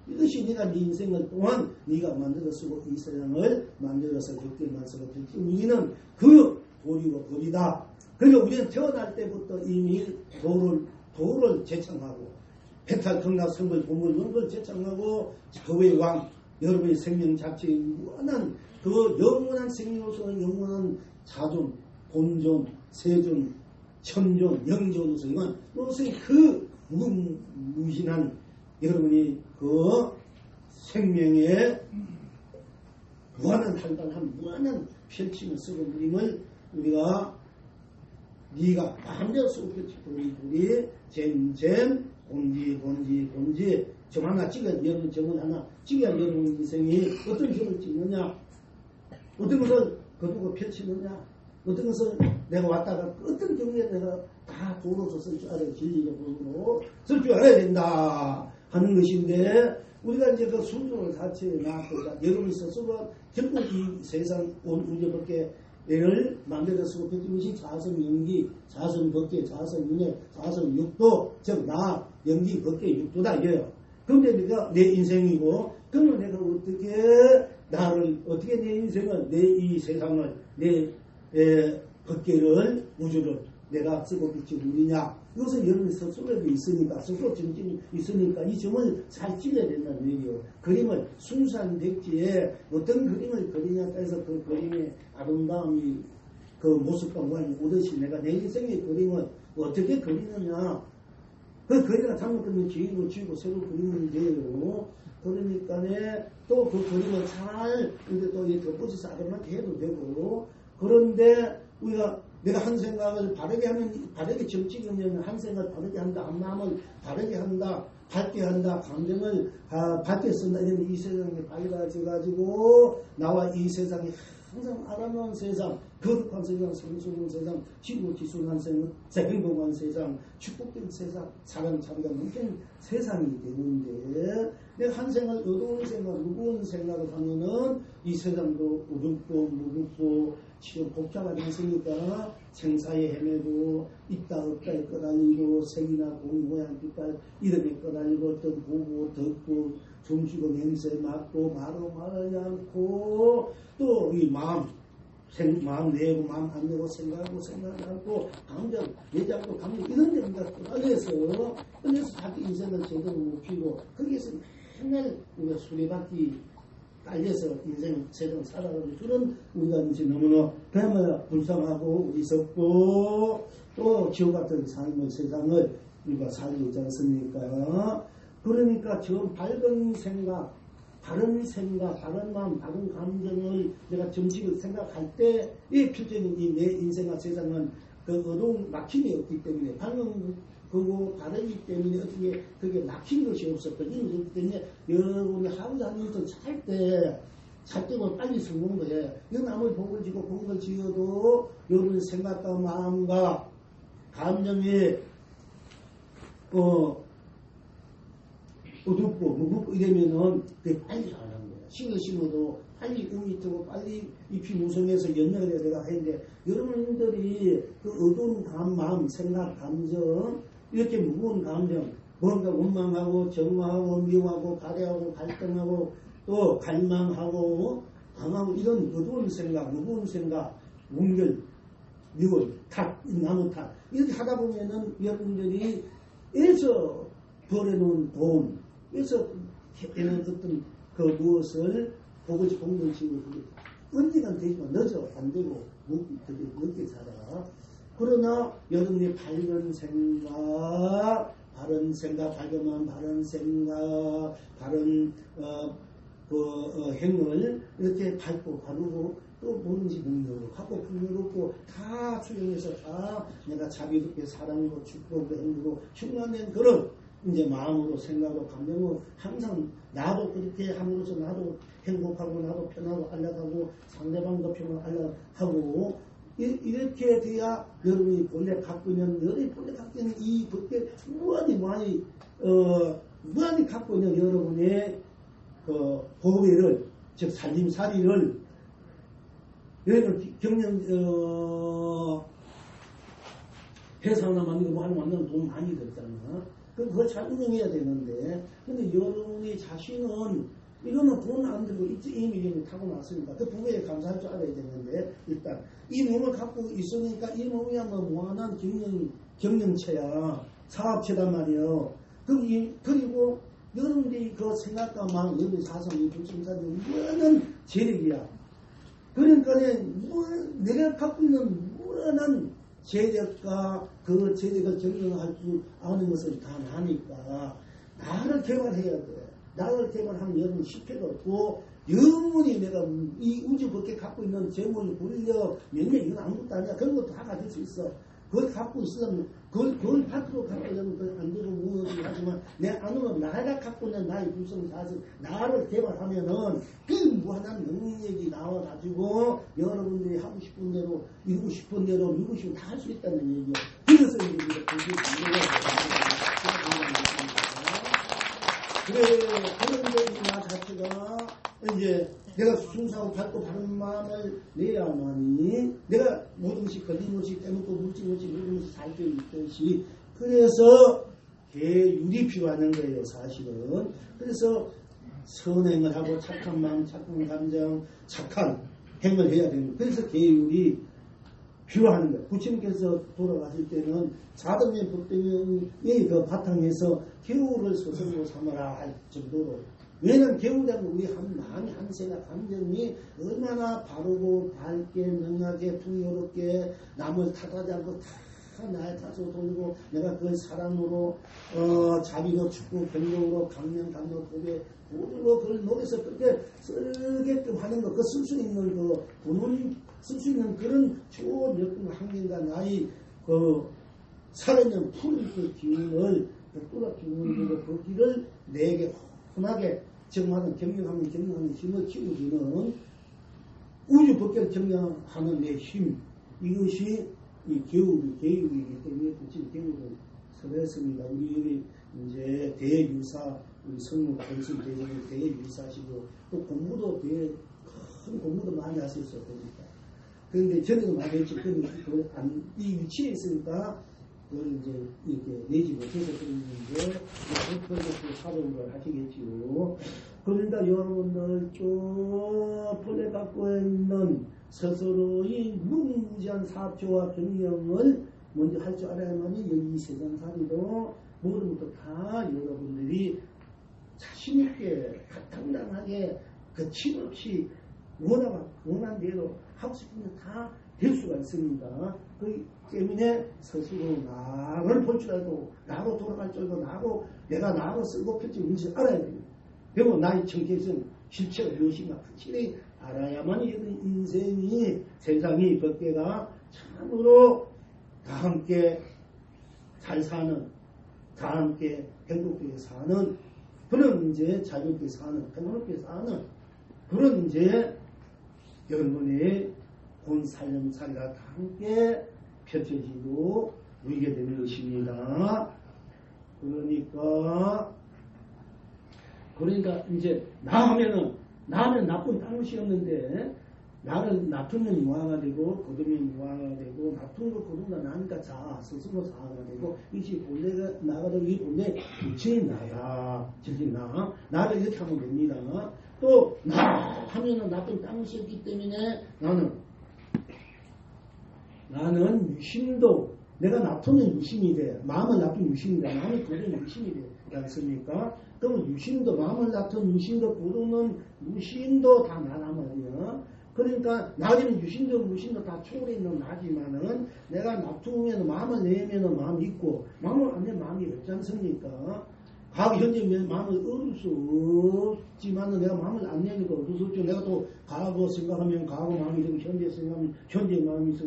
이것이 네가 네 인생을 또한 네가 만들어 쓰고 이 세상을 만들어서 겪게만 쓰고 겪기 우리는 그 도리고 법이다. 그러니까 우리는 태어날 때부터 이미 도를 제창하고 해탈 경락 성불 보물 이런 걸 제창하고 거의 왕 여러분의 생명 자체의 무한한 그 영원한 생명으로서 영원한 자존, 본존, 세존, 천존, 영존으로서 이건 무엇의 그 무신한 여러분이 그 생명의 무한한 활발한 무한한 펼치는 썩은 그림을 우리가 네가 마음대로 쓰고 펼치고 우리 잼 본지 점 하나 찍어야 여러분 점을 하나 찍어야 여러분 인생이 어떤 점을 찍느냐 어떤 것을 거두고 펼치느냐 어떤 것을 내가 왔다가 어떤 경우에 내가 다 도로서 쓸 줄 알아야 진리적으로 쓸 줄 알아야 된다 하는 것인데 우리가 이제 그 순종을 자체에 나왔다 여러분이 스스로 결국 이 세상 온 우주밖에 얘를 만들어서 그것이 자성 연기, 자성 법계, 자성 윤회, 자성 육도, 즉 나 연기 법계 육도다 이거예요. 그런데 내가 내 인생이고, 그러면 내가 어떻게 나를 어떻게 내 인생을 내 이 세상을 내 법계를 우주를 내가 쓰고 빛이 누리냐? 이것은 여러분 스스로에도 있으니까 스스로 정신이 있으니까 이 점을 잘 찍어야 된다는 얘기예요. 그림을 순수한 백지에 어떤 그림을 그리냐에 따라서 그 그림의 아름다움이 그 모습과 모양이 오듯이 내가 내 인생의 그림을 어떻게 그리느냐 그 그림을 잘못하면 지우고 새로 그리면 돼요. 그러니까 또 그 그림을 잘 근데 또 이 덧붙여서 아름답게 해도 되고 그런데 우리가 내가 한 생각을 바르게 하면, 바르게 정치하면 한 생각을 바르게 한다, 한 마음을 바르게 한다, 밝게 한다, 감정을 밝게 쓴다. 이런 이 세상에 밝아져가지고 나와 이 세상에 항상 아름다운 세상, 거룩한 세상, 성스러운 세상, 지구지순한 세상, 행복한 세상, 축복된 세상, 사랑 자비가 넘치는 세상이 되는데, 내가 한 생각, 어두운 생각, 무거운 생각을 하면은 이 세상도 어둡고 무겁고 지금 복잡하게 있으니까 생사에 헤매고 있다 없다에 꺼달리고 색이나 공 모양 빛깔 이름에 꺼달리고 또 보고 듣고 숨쉬고 냄새 맡고 말하지 않고 또 이 마음 내고 마음 안 내고 생각하고 생각하지 않고 감정 내지 않고 감정 이런 데가 꺼달려서 자기 인생을 제대로 못 피고 거기에서 맨날 우리가 수레바퀴 깔려서 인생 세상 살아가는 그런 우리가 이제 너무나 그야말로 불쌍하고 어리석고 또 지옥 같은 삶의 세상을 우리가 살고 있지 않습니까? 그러니까 저 밝은 생각, 바른 생각, 바른 마음, 바른 감정을 내가 점찍을 생각할 때 이 필적인 이 내 인생과 세상은 그 어두운 막힘이 없기 때문에 방금 그거 바르기 때문에 어떻게 그게 막힌 것이 없었거든요. 그렇기 때문에 여러분이 하루하루 살 때고 빨리 성공을 해. 이건 아무리 복을 지고 공을 지어도 여러분의 생각과 마음과 감정이 어둡고 무겁고 이러면은 그게 빨리 가는 거야. 신을 심어도 빨리 음이 트고 빨리 잎이 무성해서 연락을 해야 내가 하는데 여러분들이 그 어두운 마음, 생각, 감정 이렇게 무거운 감정, 뭔가 원망하고 정망하고 미워하고 가래하고 갈등하고 또 갈망하고 방하고 이런 어두운 생각, 무거운 생각, 운결, 미월, 탓, 나무 탓 이렇게 하다 보면은 여러분들이 에서 벌어놓은 돈, 에서 해놓은 어떤 그 무엇을 보고지 공동치고 그게 언젠간 되지만 늦어 안 되고 그게 늦게 살아. 그러나 여러분이 바른 생각, 밝은 마음, 바른 생각, 바른 행을 이렇게 밝고 바르고 또 뭐든지 능력하고 풍요롭고 다 수용해서 다 내가 자비롭게 사랑으로 축복으로 행복으로 충만된 그런 이제 마음으로 생각으로 감정으로 항상 나도 그렇게 함으로써 나도 행복하고 나도 편하고 안락하고 상대방도 편하고 안락하고 이렇게 돼야 여러분이 본래 갖고 있는 이 그때 무한히 갖고 있는 여러분의 그 보배를 즉 살림살이를 여러분 경영 회사 하나 만들고 뭐 하나 만들면 돈 많이 들잖아. 그럼 그걸 잘 운영해야 되는데 근데 여러분이 자신은 이거는 돈 안 들고 이미 타고났으니까 그 부부에 감사할 줄 알아야 되는데 일단 이 몸을 갖고 있으니까 이 몸이야말로 무한한 경영체야. 사업체단 말이에요. 그리고 여러분들이 그 생각과 마음, 여러분의 사상이 불성사는 무한한 재력이야. 그러니까 내가 갖고 있는 무한한 재력과 그 재력을 경영할 줄 아는 것을 다 나니까 나를 개발해야 돼. 나를 개발하면 여러분 실패가 없고 영원히 내가 이 우주 밖에 갖고 있는 재물, 권력, 명예 이건 아무것도 아니야. 그런 것도 다 가질 수 있어. 그걸 갖고 있으면 그걸 밖으로 갖고 있으면 안 되고 무엇이 하지만 내 안으로 나가 갖고 있는 나의 불성 사실 나를 개발하면은 그 무한한 능력이 나와가지고 여러분들이 하고 싶은 대로 이루고 싶은 대로 이루고 싶으면 다 할 수 있다는 얘기야. 그래서 이제 우리가 그런데 이 나 자체가 이제 내가 순수하고 밝고 바른 마음을 내야만이 내가 모든 것이 걸림없이 빼먹고 묻지없이 모든 것이 잘 되어 있듯이 그래서 계율이 필요한 거예요 사실은. 그래서 선행을 하고 착한 마음, 착한 감정, 착한 행을 해야 되는 거예요. 그래서 계율이 필요한 거예요. 부처님께서 돌아가실 때는 사등의 법등의 그 바탕에서 계율을 스스로 삼아라 할 정도로 왜냐면 계율이라는 우리 마음이 한 생각 감정이 얼마나 바르고 밝게 명하게 풍요롭게 남을 탓하지 않고 다 다 나의 탓으로 돌리고 내가 그 사랑으로 자비로 축구 경력으로 강명 고개 모두로 그걸 목에서 그렇게 쓰게끔 하는 거, 그 쓸 수 있는 그 본인 쓸 수 있는 그런 좋은 여건 환경과 나의 그 살아있는 푸른 그 기운을 뚜렷 기운으로 그 길을 내게 흔하게 정하는 경영하는 힘을 키우기는 우주 법계를 경영하는 내 힘, 이것이 이 교육이기 때문에 부친 교육을 설했습니다. 우리 여기 이제 대유사, 우리 성무 권순 대장님 대유사시고 또 공부도 큰 공부도 많이 하셨을 겁니다. 그런데 전에도 많이 했지. 이 위치에 있으니까 그걸 이제 이렇게 내지 못해서 그런데 그렇게 사정을 하시겠지요. 그러니까 여러분들 쭉 본래 갖고 있는 스스로의 무궁무진한 사표와 경영을 먼저 할 줄 알아야만이 여기 세상살이도 모든 것도 다 여러분들이 자신있게 당당하게 거침없이 원한 대로 하고 싶은 게 다 될 수가 있습니다. 그 때문에 스스로 나를 볼 줄 알고 나로 돌아갈 줄 알고 내가 나로 쓰고 펼칠 인식을 알아야 됩니다. 그리고 나의 정체성 실체가 무엇인가 확실히 알아야만 인생이 세상이 법계가 참으로 다 함께 잘 사는, 다 함께 행복하게 사는 그런 이제 자유롭게 사는, 평화롭게 사는 그런 이제 여러분의 본 살림살이가 다 함께 펼쳐지고 누리게 되는 것입니다. 그러니까 이제 나하면 나쁜 땅이었는데 나를 나쁜 면 유화가 되고 거두면 유화가 되고 나쁜 거 거두다 나니까 스스로 자아가 되고 이것이 본래가 나가 되고 이 본래 부처인 나야. 진짜 나를 이렇게 하면 됩니다. 또 나 하면은 나쁜 땅이었기 때문에 나는 유심도 내가 나쁘면 유심이 돼. 마음을 나쁜 유심이다. 마음을 거두면 유심이 되지 않습니까? 그러면 유심도 마음을 나쁜 유심도 거두는 유심도 다 나란 말이야. 그러니까 나는 유심도 무심도 다 초월해 있는 나지만은 내가 나쁘면 마음을 내면 마음이 있고 마음을 안 내면 마음이 없지 않습니까? 과거 현재 마음을 얻을 수 없지만은 내가 마음을 안 내니까 얻을 수 없죠. 내가 또 과거 생각하면 과거 마음이 되고 현재 생각하면 현재 마음이 있어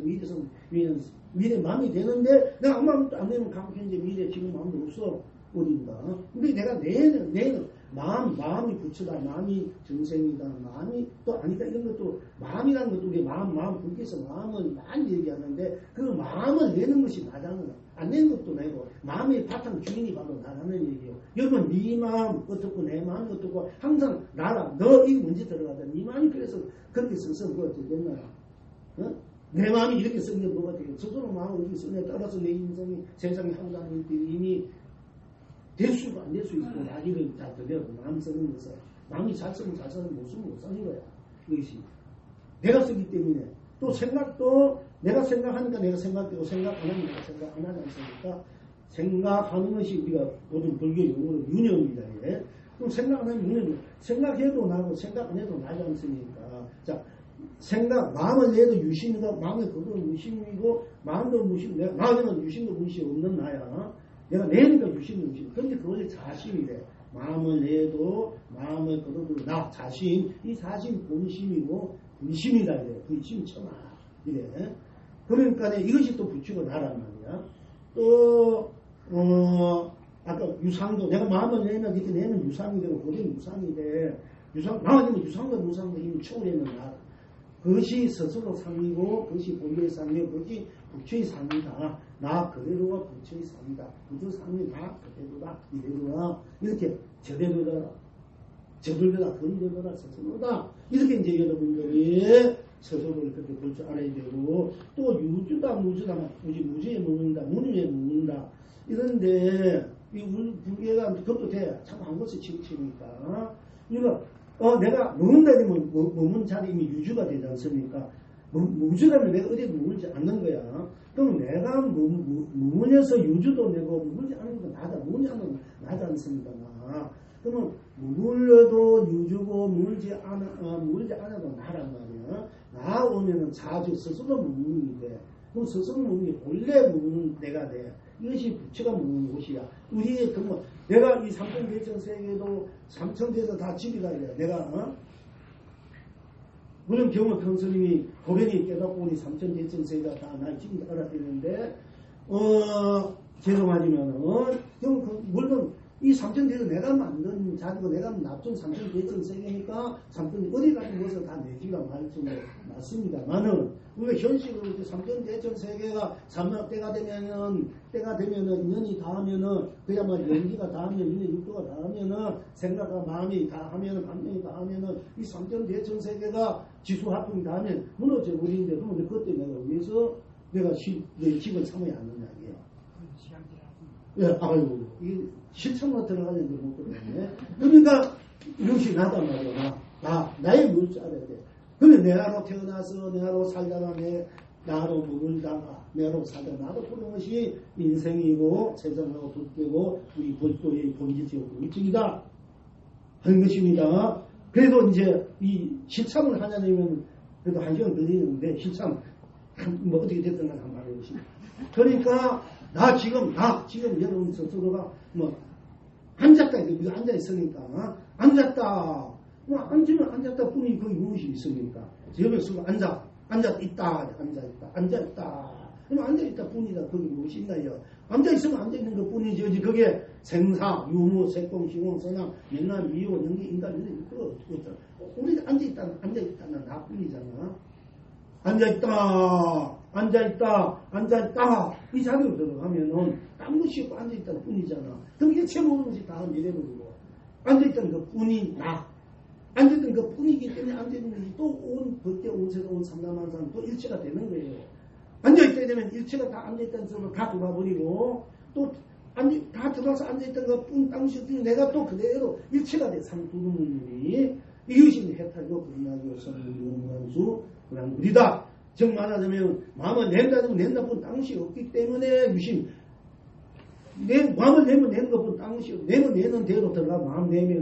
미래 마음이 되는데 내가 아무 마음도 안 내면 과거 현재 미래 지금 마음도 없어 버린다. 근데 내가 내는 마음이 부처다. 마음이 정생이다. 마음이 또 아니다. 이런 것도 마음이라는 것도 우리 마음 불께서 마음을 많이 얘기하는데 그 마음을 내는 것이 나잖아요. 안 내는 것도 내고 마음의 바탕 주인이 바로 나라는 얘기예요. 여러분 네 마음 어떻고 내 마음이 어떻고 항상 나라 너 이 문제 들어가다 네 마음이 그래서 그렇게 써서 뭐가 되겠나. 내 마음이 이렇게 쓴 게 뭐가 되겠나. 스스로 마음을 이렇게 쓰냐에 따라서 내 인생이 세상에 하고 다니는 일들이 이미 될 수가 안 될 수 있고 나중에 다 들려도 마음 쓰는 것은 마음이 잘 쓰면 잘 쓰는 못 쓰면 못 쓰는 거야. 이것이 내가 쓰기 때문에 또 생각도 내가 생각하니까 내가 생각되고 생각 안 하면 내가 생각 안 하지 않습니까? 생각하는 것이 우리가 모든 불교 용어로 윤영입니다. 예. 그럼 생각 안 하면 윤영 생각해도 나고 생각 안 해도 나지 않습니까? 자 생각 마음을 내도 유심이고 마음을 그거는 유심이고 마음도 무심 내가 나한테는 유심도 무심 없는 나야. 내가 내니까 유심은 유심. 그런데 그것이 자심이 돼. 마음을 내도 마음을 거둬도 나 자신 이 자신 본심이고 불심이다 이래. 불심 천하 이래. 그러니까 이것이 또 부추고 나란 말이야. 또 아까 유상도 내가 마음을 내면 이렇게 내면 유상이 되고 그게 유상이 돼. 나아지면 유상도 무상도 이미 초월했는 나. 그것이 스스로 상이고 그것이 본래의 상이고 그것이 부처의 상이다. 나 그대로가 부처의 상이다. 부처 상이 나 그대로다. 이대로다. 이렇게 저대로다. 저들보다 그대로다. 스스로다. 이렇게 이제 여러분들이 스스로를 그렇게 볼 줄 알아야 되고 또 유주다 무주다 무주에 묻는다. 무념에 묻는다. 이런데 이 불교가 그것도 돼. 참 한 것이 치우치니까. 이거 내가 머문다 되면 머문 자리 이미 유주가 되지 않습니까? 무주라면 내가 어디에도 머물지 않는 거야. 그럼 내가 머문에서 유주도 내고 머물지 않는 것도 나다. 머물지 않는 나지 않습니까? 그러면 머물러도 유주고 머물지 않아도 나란 말이야. 나 오면은 자주 스스로 머무는 게 돼. 그 스스로 먹는 게 본래 먹는 내가 돼. 이것이 부처가 먹는 곳이야. 우리의 그 내가 이 삼천대천세계도 삼천대에서 다 집이다 이래. 내가 물론 경호 평스님이 고변이 깨닫고 우리 삼천대천세계가 다 나의 집인 줄 알았는데 죄송하지만은 물론 이 삼천대에서 내가 만든 자리고 내가 납준 삼천대천세계니까 삼천 어디 가든 것을 다 내 집이라 말씀도 맞습니다만은 우리가 현실으로 삼천대천세계가 삼납때가 되면은 인연이 닿으면은 그야말로 연기가 닿으면 인연 육도가 닿으면은 생각과 마음이 닿으면은 감정이 닿으면은 이 삼천대천세계가 지수합풍이 닿으면 무너져 버리는데 그러면 그것 때문에 내가 위해서 내가 내 집을 삼아야 하는 이야기예요. 예, 아이고 이 실천만 들어가는데 못 그러네. 그러니까 이것이 나단 말이야. 나의 물줄 알아야 돼. 그러면 내가로 태어나서 내가로 살다가 나로 머물다가 내가로 살다가 나도 그런 것이 인생이고 세상하고 불교고 우리 불교의 본질적인 물질이다 하는 것입니다. 그래도 이제 이 실참을 하냐면 그래도 1시간 걸리는데 실참 뭐 어떻게 됐든 간에 한 말해 보십니다. 그러니까 나 지금 여러분 스스로가 앉았다 이거 앉아 있으니까 앉았다 앉으면 앉았다 뿐이 거기 무엇이 있습니까? 옆에 서로 앉아 있다 그럼 앉아 있다 뿐이다. 거기 무엇이 있나요? 앉아 있으면 앉아 있는 것 뿐이지 그게 생사 유무 색공 시공 선왕 명남 미호 연기 인간 이런 거 없잖아. 우리가 앉아 있다는 나뿐이잖아. 앉아있다. 이 자리로 들어가면은 딴 것이 없고 앉아있다는 뿐이잖아. 그럼 일체 모든 것이 다 내려버리고 앉아있다는 것 뿐이 나. 앉아있던 것 뿐이기 때문에 앉아있는 것이 또 온 법계 온 세상 온 삼라만상 또 일체가 되는 거예요. 앉아있다 되면 일체가 다 앉아있다는 소리로 다 들어와버리고 또 다 들어와서 앉아있던 것 뿐 땅시 없더니 내가 또 그대로 일체가 돼. 삼두루문이 이것이 해탈고 불나기로 선문관수 불안불이다. 즉 말하자면 마음을 낸다 뿐 땅시 없기 때문에 유심 마음을 내는 것뿐 땅시 없고 내는 대로 들어가 마음 내는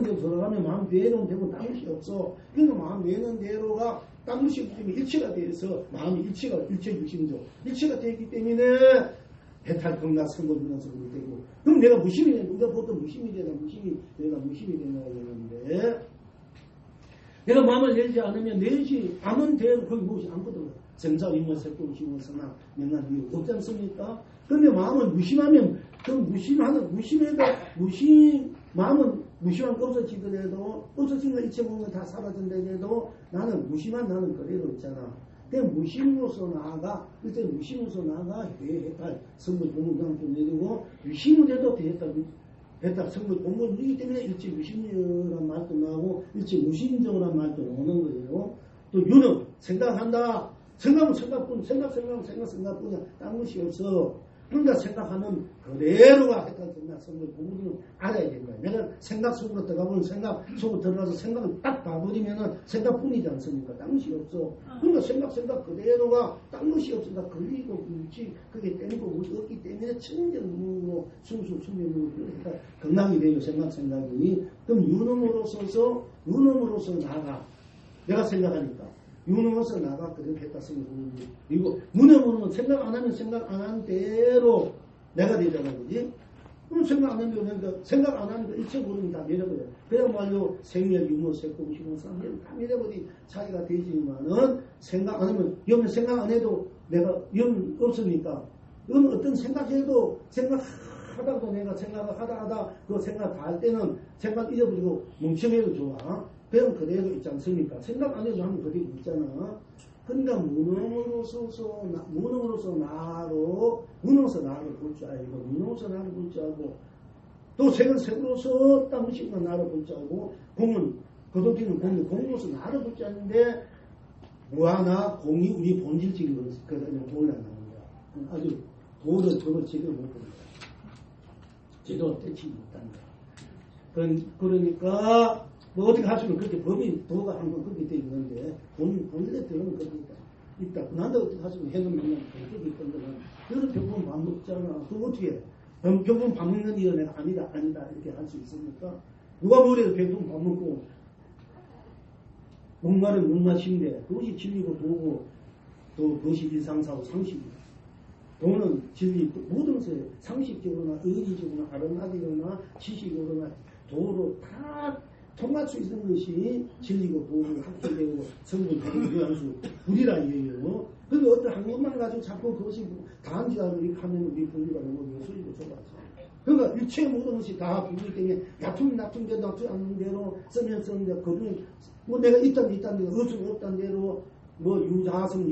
대로 들어가면 마음 내는 대로 땅시 없어. 그러니까 마음 내는 대로가 땅시 없기 때문에 일체가 돼서 마음이 일체 유심죠. 일체가 되기 때문에 해탈 극락 선고주면서 되고 그럼 내가 무심이 되는 우리가 보통 무심이 되나 되는데 내가 마음을 내지 않으면 내지 않은 대로 거기 무엇이 않거든. 생사위무 색공 시공 선왕 명랑 미호 없지 않습니까? 그런데 마음을 무심하면 그 마음은 무심한 거 없어지더라도 없어진 거 일체 모든 거 다 사라진다해도 나는 무심한 나는 그대로 있잖아. 그냥 무심으로서 나아가 그때 무심으로서 나아가 해탈 선물 공무장좀 내리고 유심을 해도 해탈 선물 공무이기 때문에 일체 유심이라는 말도 나오고 일체 무심정이라는 말도 나오는 거예요. 또 유는 생각한다. 생각은 생각뿐이야. 딴 것이 없어. 그러니까 생각하는 그대로가 해탈 선물 공무는 알아야 되는 거야. 내가 생각 속으로 들어가면 생각 속으로 들어가서 생각을 딱 봐버리면은 생각뿐이지 않습니까? 딴 것이 없어. 그러니까 생각 그대로가 딴 것이 없으니까 걸리고 굴지 그게 땡고 없기 때문에 천정무로 순수순명으로 그러니까 건강이 되고 생각이 그럼 유놈으로서 나가 내가 생각하니까 유놈으로서 나가 그렇게 했다으면 그리고 무념으로는 생각 안 하면 생각 안 하는 대로 내가 되잖아 그지? 그럼 생각 안 하니까 일체 모르면 다 내려버려. 그야말로 생멸, 유무, 색공, 시공, 쌍멸 다 내려버리 자기가 되지만은 생각 안 하면 영은 생각 안 해도 내가 영 없으니까 영은 어떤 생각해도 생각하다가도 내가 생각을 하다 그 생각 다 할 때는 생각 잊어버리고 뭉청해도 좋아. 그냥 그대로 있지 않습니까? 생각 안 해도 하면 그대로 있잖아. 그러니까 무능으로서 나를 볼 줄 알고 무능으로서 나를 볼 줄 알고 또 색으로서 땅식으로 나를 볼 줄 알고 공은 거듭되는 공으로서 나를 볼 줄 아는데 무하나 공이 우리 본질적인 거는 도를 안 나는 거야. 아주 도를 제대로 못 봅니다. 제대로 대치 못하는 거야. 그러니까 뭐 어떻게 하시면 그렇게 도가 한번 그렇게 되어 있는데 본질에 들어오면 그렇게 있다. 난데 어떻게 하시면 해놓으면 그렇게 있던데 그런 병분 밥 먹잖아. 그거 어떻게 해? 병분 밥 먹는 일은 내가 아니다 이렇게 할 수 있습니까? 누가 뭐래도 병분 밥 먹고 목마른 목마신데 그것이 진리고 도고 또 그것이 일상사고 상식이다. 도는 진리, 모든 것을 상식적으로나 의리적으로나 아름하게나 지식으로나 도로 다 통할 수 있는 것이 진리고 도를 학교되고 성분되고 유한수 불이라 이해요. 그런데 어떤 한 것만 가지고 자꾸 그것이 다한지라고 이렇게 하면 우리 분리가 너무 예술이고 좁아져. 그러니까 일체 모든 것이 다 불이기 때문에 얕은 게 놔두지 않는 대로 쓰면 쓰는데 그분이 뭐 내가 있단 대로 없으면 없단 대로 뭐 유자성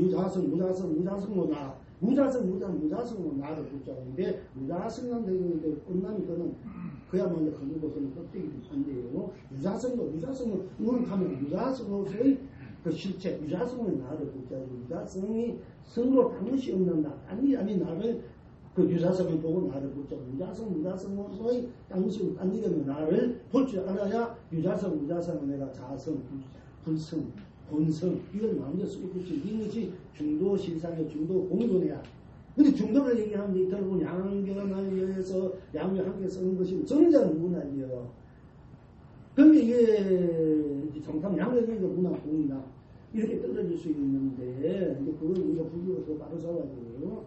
무자성보다 무자성은 나를 붙잡는데 무자성만 되는데 끝나면 그는 그야말로 그것은 껍데기 반대예요. 유자성은 우는하면 유자성으로서의 그 실체, 유자성은 나를 붙잡고 유자성이 성으로 당시 없는 나, 아니 나를 그 유자성을 보고 나를 붙잡고 무자성으로서의 당시 아니면 나를 볼 줄 알아야 유자성은 내가 자성, 불성, 본성 이걸 마음대로 쓰고 그렇지. 이것이 중도 실상의 중도 공존이야. 근데 중도를 얘기하는데 결국은 양경을 위해서 양을 함께 쓰는 것이 전자는 문화예요. 그런데 이게 정상 양경이 문화 공이다. 이렇게 떨어질 수 있는데 이제 그걸 우리가 불교가 더 바로 잡아줘요.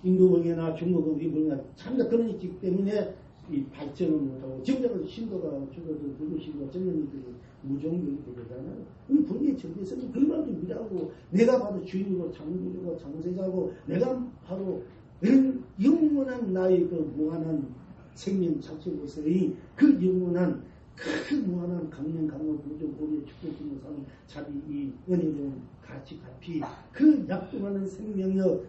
인도공예나 중국공예 뭔가 참다 그런 있기 때문에 이 발전을 못하고 지금까지 신도가 줄어도 불교 신도가 전면들이 무종교이 되잖아요. 이 불교의 정체성은 그만도 미라고 내가 바로 주인이고 장군이고 장세자고 내가 바로 영원한 나의 그 무한한 생명 자체로서의 그 영원한 그 무한한 강명 부조 고리의 축복 중사는 자비 이 은혜로운 가치 가피 그 약동하는 생명력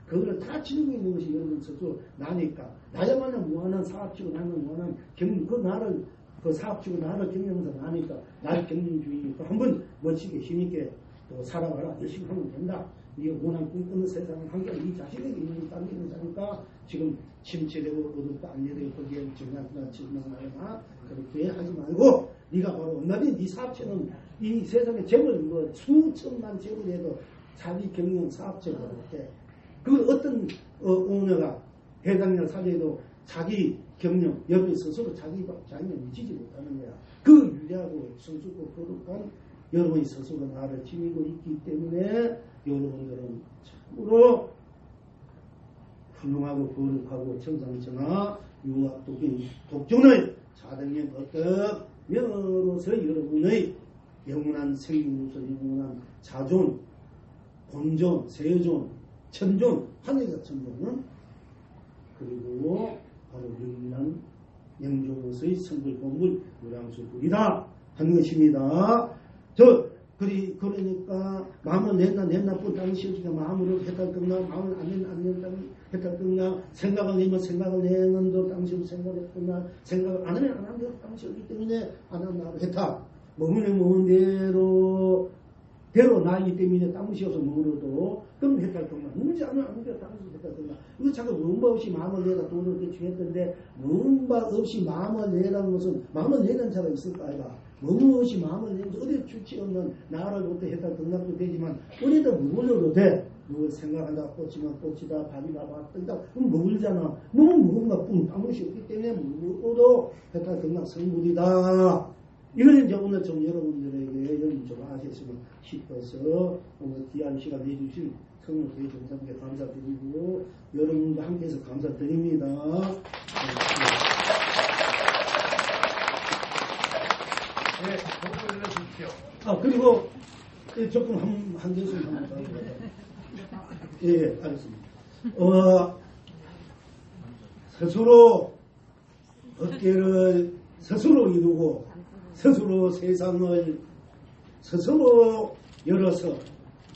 그거를 다 지니고 있는 것이 여러분 스스로 나니까 나야말로 무한한 사업치고 나는 무한한 그 나를 그 사업치고 나를 경영하면서 나니까 나를 경영주의니까 한번 멋지게 힘있게 또 살아가라. 열심히 하면 된다. 이 원한 꿈꾸는 세상은 항상 이 자신에게 있는 딴 데는 자니까 지금 침체되고 어둡다 안내되고 거기에 정략나 질망하거나 그렇게 하지 말고 네가 바로 얼마든지 네 사업체는 이 세상에 재물 뭐 수천만 재물에도 자기 경영 사업체가 그렇게 그 어떤 오너가 해당력 사례도 자기 경영 옆에 스스로 자기가 미치지 못하는 거야. 그 유리하고 성숙고 거룩한 여러분이 스스로 나를 지니고 있기 때문에 여러분들은 참으로 훌륭하고 거룩하고 정상천하 유학 독존의 사등의 어떤 면으로서 여러분의 영원한 생명으로서 영원한 자존, 본존, 세존, 천존, 하늘의 천존은 그리고 바로 영원한 영존으로서의 성불본물 무량수불이다 하는 것입니다. 그러니까 마음을 냈나뿐 땅이 씌워지니까 마음으로 했다 끝나 마음을 안 낸다 했다 끝나 생각을 내면 생각을 내는 도 당시 생각을 끝나 생각을 안 하면 안 하는 대로 당시 없기 때문에 안 한다고 했다. 머무는 대로 나이기 때문에 당시여서 머물어도 그럼 했다 끝나 문제 안 하면 안 돼요. 당시 했다 끝나 이거 자꾸 뭔가 없이 마음을 내라 돈을 대충했던데 뭔가 없이 마음을 내라는 것은 마음을 내는 자가 있을까 아이가 무엇이 마음을 내면서 어디 주치 없는 나라로부터 해다 등락도 되지만 어디다 머물러도 돼. 누굴 생각한다 꽃이면 꽃이다 밥이다 밥 뜬다 그럼 먹을잖아. 너무 무언가 뿐 아무 것이 없기 때문에 먹어도 해다 등락 성불이다. 이걸 이제 오늘 좀 여러분들에게 좀 아셨으면 싶어서 오늘 귀한 시간 내주신 성령교회 정상께 감사드리고 여러분과 함께해서 감사드립니다. 네, 번호 올려주십시오. 그리고 조금 한 개씩 한번 더. 예, 알겠습니다. 스스로 어깨를 스스로 이루고 스스로 세상을 스스로 열어서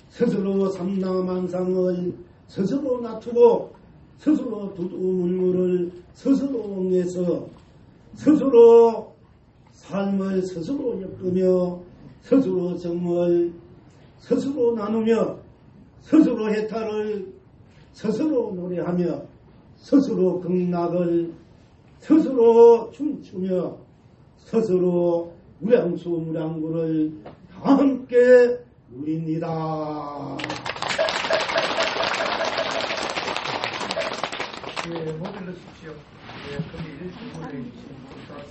스스로 삼라만상을 스스로 놔두고 스스로 두두물물을 스스로 내서 스스로 삶을 스스로 엮으며 스스로 정을 스스로 나누며 스스로 해탈을 스스로 노래하며 스스로 극락을 스스로 춤추며 스스로 무량수무량구를 다 함께 누립니다. 네, 모델 넣으십시오. 네, 거기 1층 모델 해주시면 감사합니다.